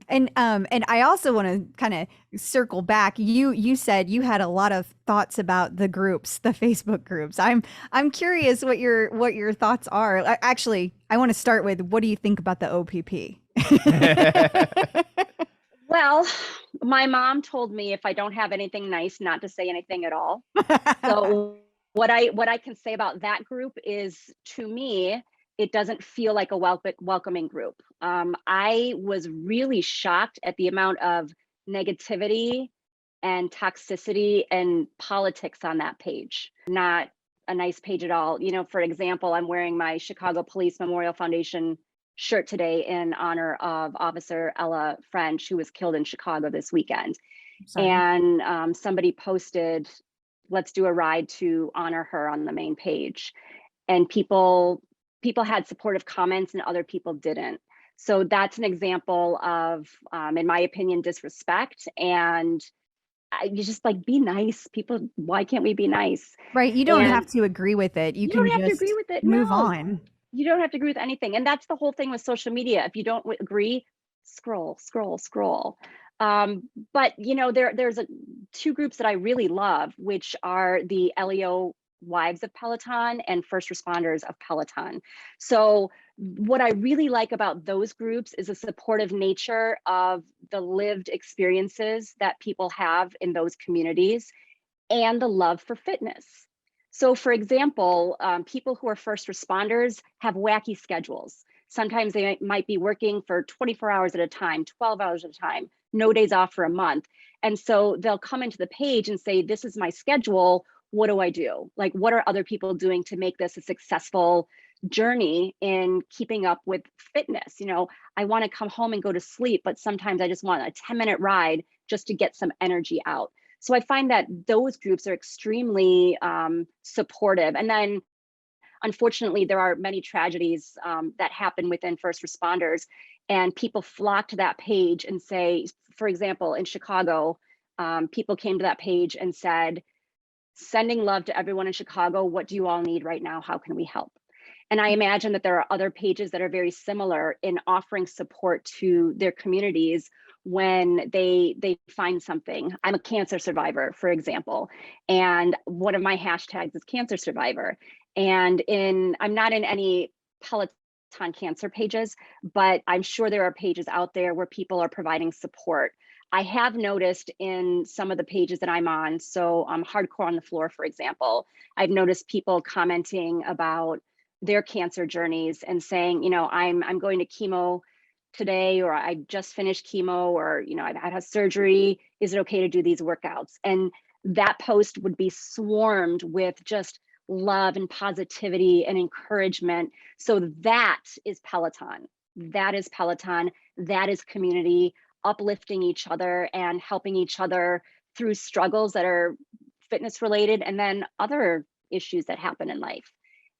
And I also want to kind of circle back. You said you had a lot of thoughts about the groups, the Facebook groups. I'm curious what your thoughts are. Actually, I want to start with, what do you think about the OPP? Well, my mom told me if I don't have anything nice, not to say anything at all. So what I can say about that group is, to me, it doesn't feel like a welcoming group. I was really shocked at the amount of negativity and toxicity and politics on that page. Not a nice page at all. For example, I'm wearing my Chicago Police Memorial Foundation shirt today in honor of Officer Ella French, who was killed in Chicago this weekend. Sorry. And somebody posted, let's do a ride to honor her on the main page. And people had supportive comments and other people didn't. So that's an example of, in my opinion, disrespect. And you just like be nice. People, why can't we be nice? Right. You don't And have to agree with it. You can don't have to just agree with it. move No. on. You don't have to agree with anything. And that's the whole thing with social media. If you don't agree, scroll. But there's two groups that I really love, which are the LEO wives of Peloton and first responders of Peloton. So what I really like about those groups is the supportive nature of the lived experiences that people have in those communities and the love for fitness. So for example, people who are first responders have wacky schedules. Sometimes they might be working for 24 hours at a time, 12 hours at a time, no days off for a month. And so they'll come into the page and say, this is my schedule. What do I do? Like, what are other people doing to make this a successful journey in keeping up with fitness? I want to come home and go to sleep, but sometimes I just want a 10-minute ride just to get some energy out. So I find that those groups are extremely supportive. And then unfortunately, there are many tragedies that happen within first responders, and people flock to that page and say, for example, in Chicago, people came to that page and said, sending love to everyone in Chicago. What do you all need right now? How can we help? And I imagine that there are other pages that are very similar in offering support to their communities when they find something. I'm a cancer survivor, for example, and one of my hashtags is cancer survivor. And I'm not in any Peloton cancer pages, but I'm sure there are pages out there where people are providing support. I have noticed in some of the pages that I'm on, so Hardcore on the Floor, for example, I've noticed people commenting about their cancer journeys and saying, I'm going to chemo today, or I just finished chemo, or, I've had surgery. Is it okay to do these workouts? And that post would be swarmed with just love and positivity and encouragement. So that is Peloton. That is Peloton. That is community, uplifting each other and helping each other through struggles that are fitness related and then other issues that happen in life.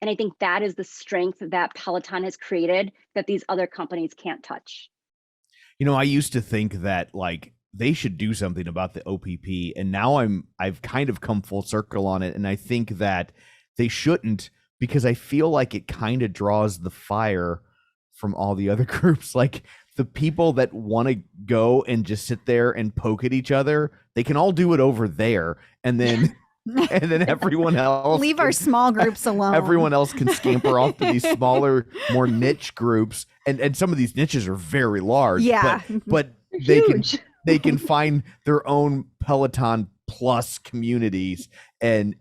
And I think that is the strength that Peloton has created that these other companies can't touch. I used to think that like they should do something about the OPP, and now I've kind of come full circle on it, and I think that they shouldn't, because I feel like it kind of draws the fire from all the other groups. Like the people that want to go and just sit there and poke at each other, they can all do it over there, and then everyone else leave our small groups alone. Everyone else can scamper off to these smaller, more niche groups, and some of these niches are very large. Yeah, but they can find their own Peloton Plus communities and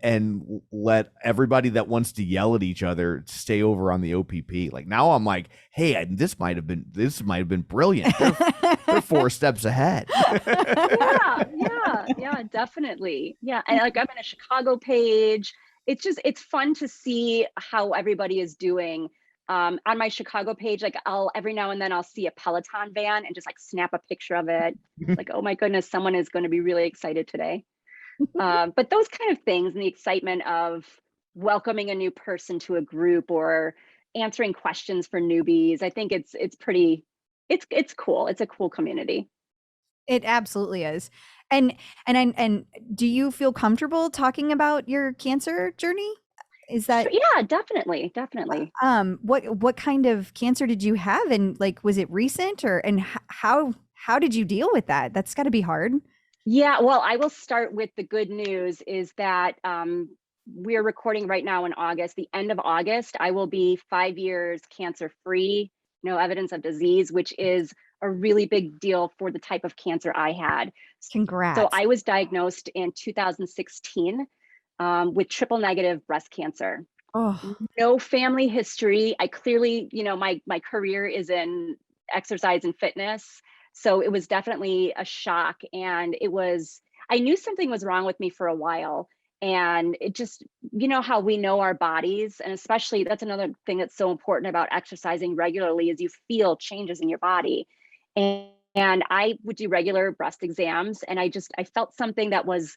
let everybody that wants to yell at each other stay over on the OPP. Like now I'm like, hey, this might have been brilliant. They're 4 steps ahead. Yeah, definitely. Yeah. And like I'm in a Chicago page. It's fun to see how everybody is doing. On my Chicago page, like every now and then I'll see a Peloton van and just like snap a picture of it. Like, oh my goodness, someone is going to be really excited today. But those kind of things and the excitement of welcoming a new person to a group or answering questions for newbies, I think it's cool. It's a cool community. It absolutely is. And do you feel comfortable talking about your cancer journey? Is that yeah, definitely. What kind of cancer did you have, and like was it recent, and how did you deal with that? That's got to be hard. Yeah, well, I will start with the good news is that we're recording right now in August. The end of August, I will be 5 years cancer free, no evidence of disease, which is a really big deal for the type of cancer I had. Congrats. So I was diagnosed in 2016 with triple negative breast cancer. Oh. No family history. I clearly, my career is in exercise and fitness. So it was definitely a shock. And I knew something was wrong with me for a while. And it just, how we know our bodies. And especially that's another thing that's so important about exercising regularly is you feel changes in your body. And I would do regular breast exams. And I felt something that was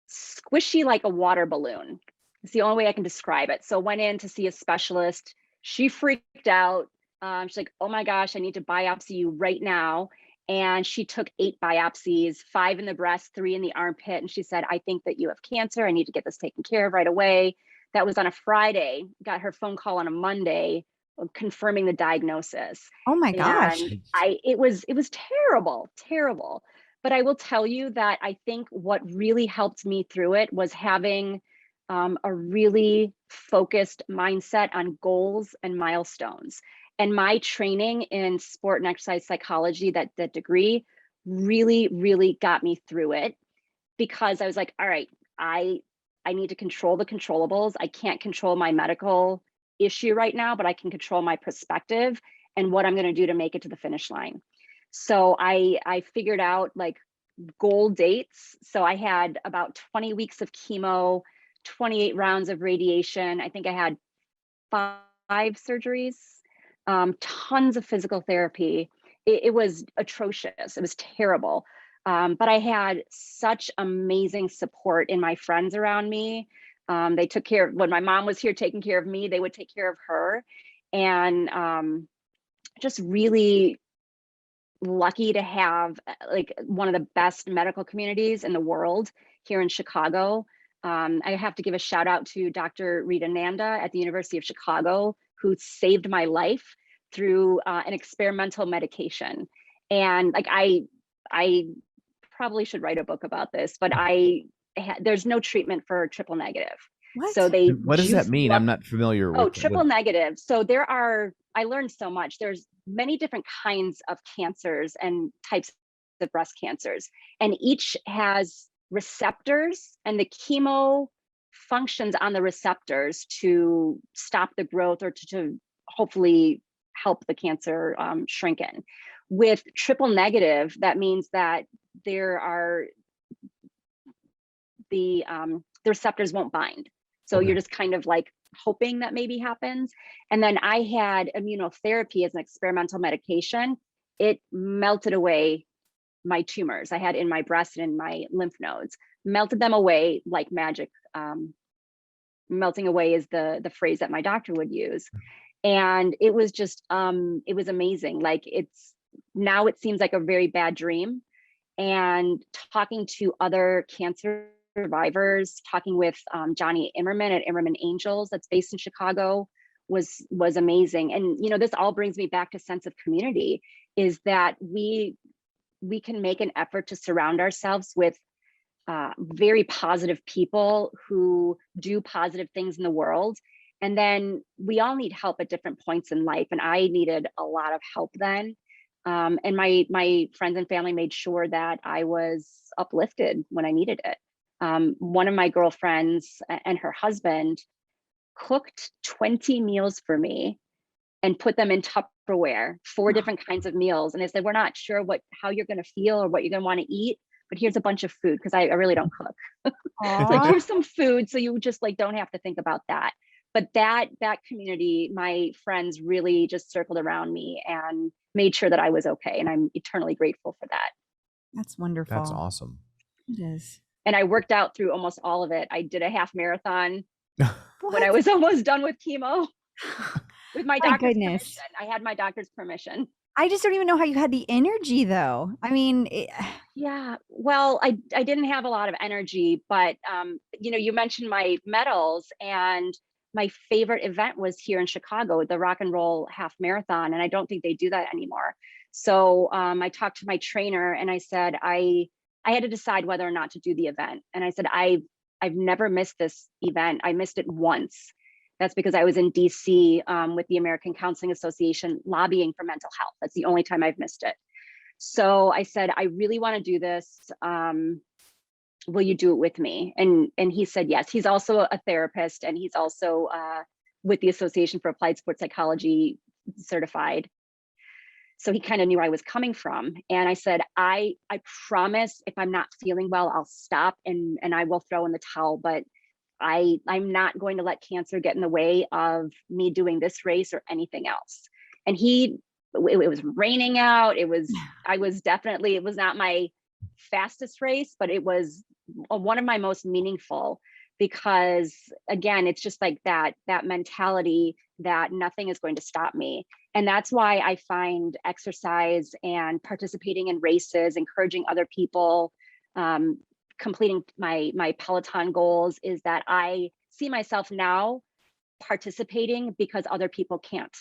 squishy like a water balloon. It's the only way I can describe it. So went in to see a specialist. She freaked out. She's like, oh my gosh, I need to biopsy you right now. And she took 8 biopsies, 5 in the breast, 3 in the armpit. And she said, I think that you have cancer. I need to get this taken care of right away. That was on a Friday. Got her phone call on a Monday confirming the diagnosis. Oh my gosh. And it was terrible. But I will tell you that I think what really helped me through it was having a really focused mindset on goals and milestones. And my training in sport and exercise psychology, that degree, really got me through it, because I was like, all right, I need to control the controllables. I can't control my medical issue right now, but I can control my perspective and what I'm going to do to make it to the finish line. So I figured out like goal dates. So I had about 20 weeks of chemo, 28 rounds of radiation. I think I had 5 surgeries, tons of physical therapy. It was atrocious. It was terrible. But I had such amazing support in my friends around me. They took care of, when my mom was here taking care of me, they would take care of her. And just really lucky to have like one of the best medical communities in the world here in Chicago. I have to give a shout out to Dr. Rita Nanda at the University of Chicago, who saved my life through an experimental medication. And like, I probably should write a book about this, but there's no treatment for triple negative. What? So what does that mean? I'm not familiar with. Triple negative. So I learned so much. There's many different kinds of cancers and types of breast cancers, and each has receptors, and the chemo functions on the receptors to stop the growth or to hopefully help the cancer shrinking. With triple negative, that means that the receptors won't bind. So you're just kind of like hoping that maybe happens. And then I had immunotherapy as an experimental medication. It melted away my tumors I had in my breast and in my lymph nodes, melted them away like magic. Melting away is the phrase that my doctor would use. And it was just, it was amazing. Like now it seems like a very bad dream. And talking to other cancer survivors, talking with Johnny Immerman at Immerman Angels, that's based in Chicago, was amazing. And this all brings me back to sense of community, is that we can make an effort to surround ourselves with very positive people who do positive things in the world. And then we all need help at different points in life. And I needed a lot of help then. And my friends and family made sure that I was uplifted when I needed it. One of my girlfriends and her husband cooked 20 meals for me and put them in Tupperware, 4 different kinds of meals. And they said, we're not sure how you're going to feel or what you're going to want to eat, but here's a bunch of food, because I really don't cook. It's like, here's some food, so you just like don't have to think about that. But that community, my friends really just circled around me and made sure that I was okay. And I'm eternally grateful for that. That's wonderful. That's awesome. It is. And I worked out through almost all of it. I did a half marathon when I was almost done with chemo with my doctor's permission. I had my doctor's permission. I just don't even know how you had the energy, though. I mean, yeah, well, I didn't have a lot of energy, but you mentioned my medals, and my favorite event was here in Chicago, the Rock and Roll Half Marathon, and I don't think they do that anymore. So I talked to my trainer, and I said I had to decide whether or not to do the event. And I said, I've never missed this event. I missed it once. That's because I was in DC with the American Counseling Association lobbying for mental health. That's the only time I've missed it. So I said, I really want to do this. Will you do it with me? And he said, yes. He's also a therapist, and he's also with the Association for Applied Sports Psychology certified. So he kind of knew where I was coming from. And I said, I promise if I'm not feeling well, I'll stop and I will throw in the towel, but I'm not going to let cancer get in the way of me doing this race or anything else. And it was raining out. It was not my fastest race, but it was one of my most meaningful, because again, it's just like that mentality that nothing is going to stop me. And that's why I find exercise and participating in races, encouraging other people, completing my Peloton goals, is that I see myself now participating because other people can't.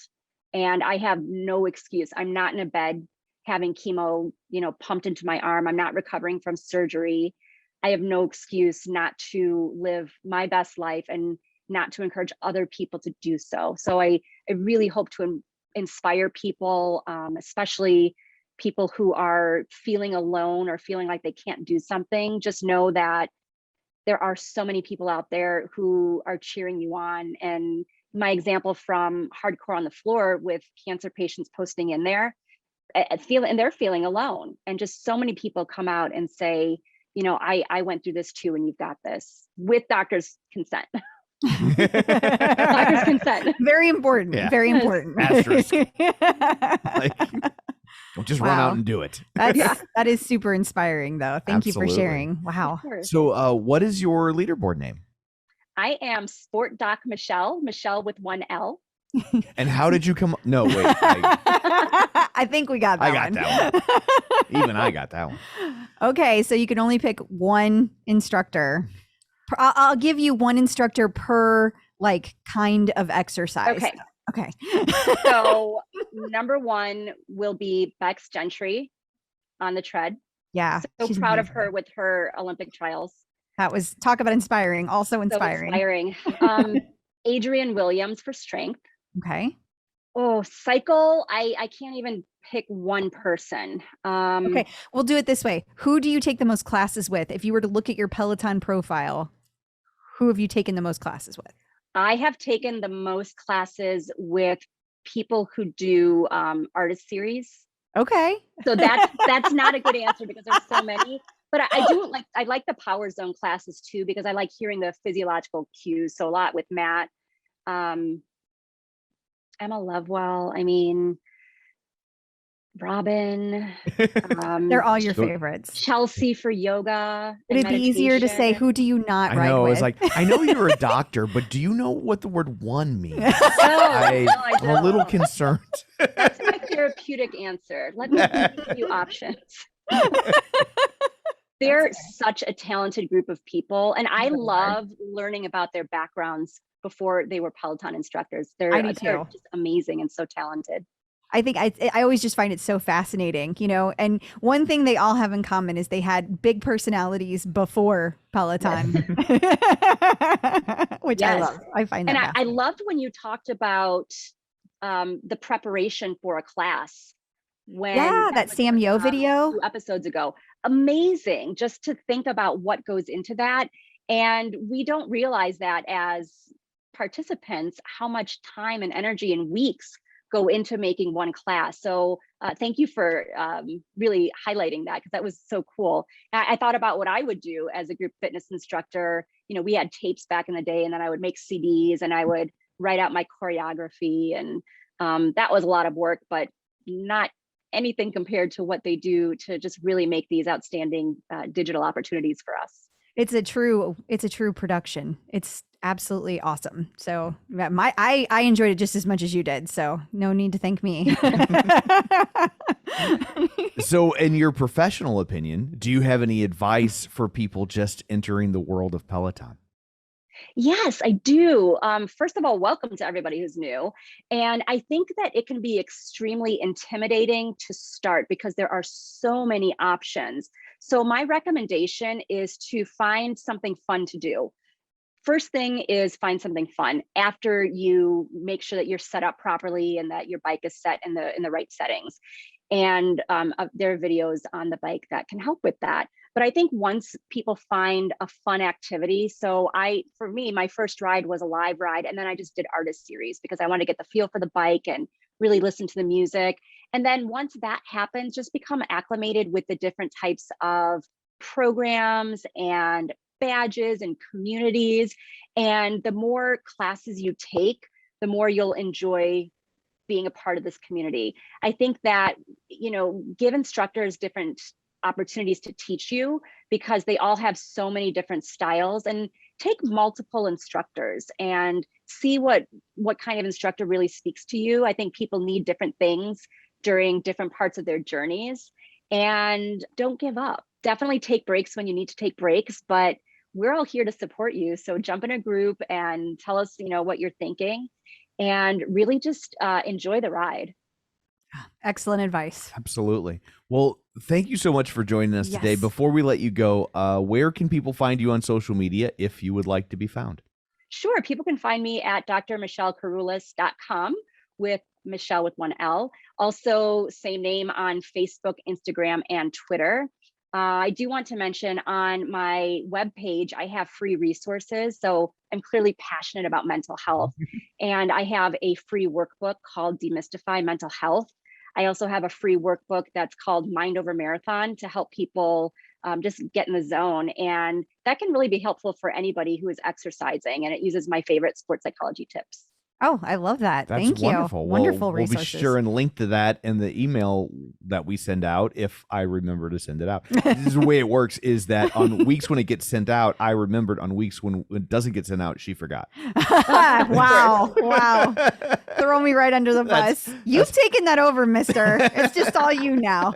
And I have no excuse. I'm not in a bed having chemo, pumped into my arm. I'm not recovering from surgery. I have no excuse not to live my best life and not to encourage other people to do so. So I really hope to inspire people, especially people who are feeling alone or feeling like they can't do something. Just know that there are so many people out there who are cheering you on. And my example from Hardcore on the Floor with cancer patients posting in there, they're feeling alone. And just so many people come out and say, I went through this too, and you've got this, with doctors' consent. Doctor's consent. Very important. Yeah. Very important. Asterisk. Don't just run out and do it. That is super inspiring, though. Thank you for Absolutely. sharing. Wow. So what is your leaderboard name? I am Sport Doc Michele with one L. And how did you come? No, wait. I think we got that I got one. that one. Even I got that one. Okay, so you can only pick one instructor. I'll give you one instructor per kind of exercise. Okay. So number one will be Bex Gentry on the tread. Yeah. So proud of her with her Olympic trials. That was, talk about inspiring. Also inspiring. So inspiring. Adrian Williams for strength. Okay. Oh, cycle. I can't even pick one person. Okay. We'll do it this way. Who do you take the most classes with? If you were to look at your Peloton profile, who have you taken the most classes with? I have taken the most classes with people who do artist series. Okay. So that's not a good answer because there's so many. But I like the Power Zone classes too, because I like hearing the physiological cues. So a lot with Matt, Emma Lovewell. Robin. They're all your favorites. Chelsea for yoga. Would it be easier to say, who do you not ride with? I was like, I know you're a doctor, but do you know what the word one means? I I'm a little concerned. That's my therapeutic answer. Let me give you options. They're such a talented group of people. And I love learning about their backgrounds before they were Peloton instructors. They're just amazing and so talented. I think I always just find it so fascinating, and one thing they all have in common is they had big personalities before Peloton, which I love. I find that. And I loved when you talked about the preparation for a class. That Sam Yo video 2 episodes ago. Amazing just to think about what goes into that. And we don't realize that as participants, how much time and energy and weeks go into making one class. So thank you for really highlighting that, because that was so cool. I thought about what I would do as a group fitness instructor. We had tapes back in the day, and then I would make CDs and I would write out my choreography. And that was a lot of work, but not anything compared to what they do to just really make these outstanding digital opportunities for us. It's a true production. It's absolutely awesome. So I enjoyed it just as much as you did. So no need to thank me. So in your professional opinion, do you have any advice for people just entering the world of Peloton? Yes, I do. First of all, welcome to everybody who's new. And I think that it can be extremely intimidating to start because there are so many options. So my recommendation is to find something fun to do. First thing is find something fun after you make sure that you're set up properly and that your bike is set in the right settings. And there are videos on the bike that can help with that. But I think once people find a fun activity, so for me, my first ride was a live ride, and then I just did artist series because I wanted to get the feel for the bike and really listen to the music. And then once that happens, just become acclimated with the different types of programs and badges and communities. And the more classes you take, the more you'll enjoy being a part of this community. I think that, give instructors different opportunities to teach you because they all have so many different styles, and take multiple instructors and see what kind of instructor really speaks to you. I think people need different things during different parts of their journeys, and don't give up. Definitely take breaks when you need to take breaks, but we're all here to support you. So jump in a group and tell us, what you're thinking, and really just enjoy the ride. Excellent advice. Absolutely. Well, thank you so much for joining us today. Yes. Before we let you go, where can people find you on social media if you would like to be found? Sure. People can find me at drmichelekerulis.com, with Michelle with one L. Also, same name on Facebook, Instagram, and Twitter. I do want to mention on my webpage, I have free resources. So I'm clearly passionate about mental health. And I have a free workbook called Demystify Mental Health. I also have a free workbook that's called Mind Over Marathon to help people just get in the zone. And that can really be helpful for anybody who is exercising. And it uses my favorite sports psychology tips. Oh, I love that. That's Thank wonderful. you. Wonderful We'll resources. be sure and link to that in the email that we send out if I remember to send it out. This is the way it works, is that on weeks when it gets sent out, I remembered. On weeks when it doesn't get sent out, she forgot. Wow. Throw me right under the bus. You've taken that over, mister. It's just all you now.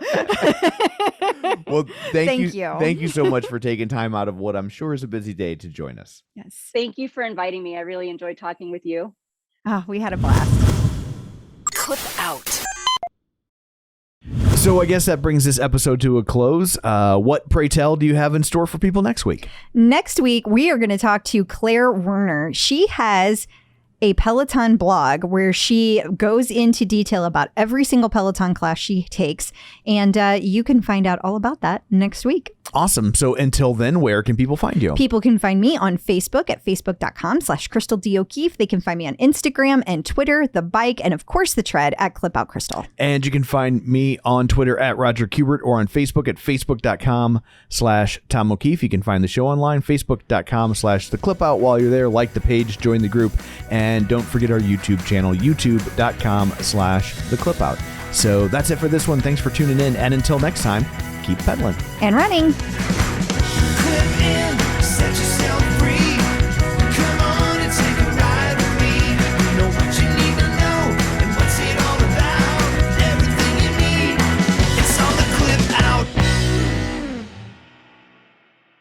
Well, thank you. you. Thank you so much for taking time out of what I'm sure is a busy day to join us. Yes. Thank you for inviting me. I really enjoyed talking with you. Oh, we had a blast. Clip out. So I guess that brings this episode to a close. What, pray tell, do you have in store for people next week? Next week, we are going to talk to Claire Werner. She has a Peloton blog where she goes into detail about every single Peloton class she takes. And you can find out all about that next week. Awesome. So until then, where can people find you? People can find me on Facebook at facebook.com/Crystal D. O'Keefe. They can find me on Instagram and Twitter, The Bike, and of course, The Tread at Clip Out Crystal. And you can find me on Twitter at Roger Kubert or on Facebook at facebook.com/Tom O'Keefe. You can find the show online, facebook.com/The Clip Out. While you're there, like the page, join the group, and don't forget our YouTube channel, youtube.com/The Clip Out. So that's it for this one. Thanks for tuning in. And until next time, keep pedaling And running. Clip in, set yourself free.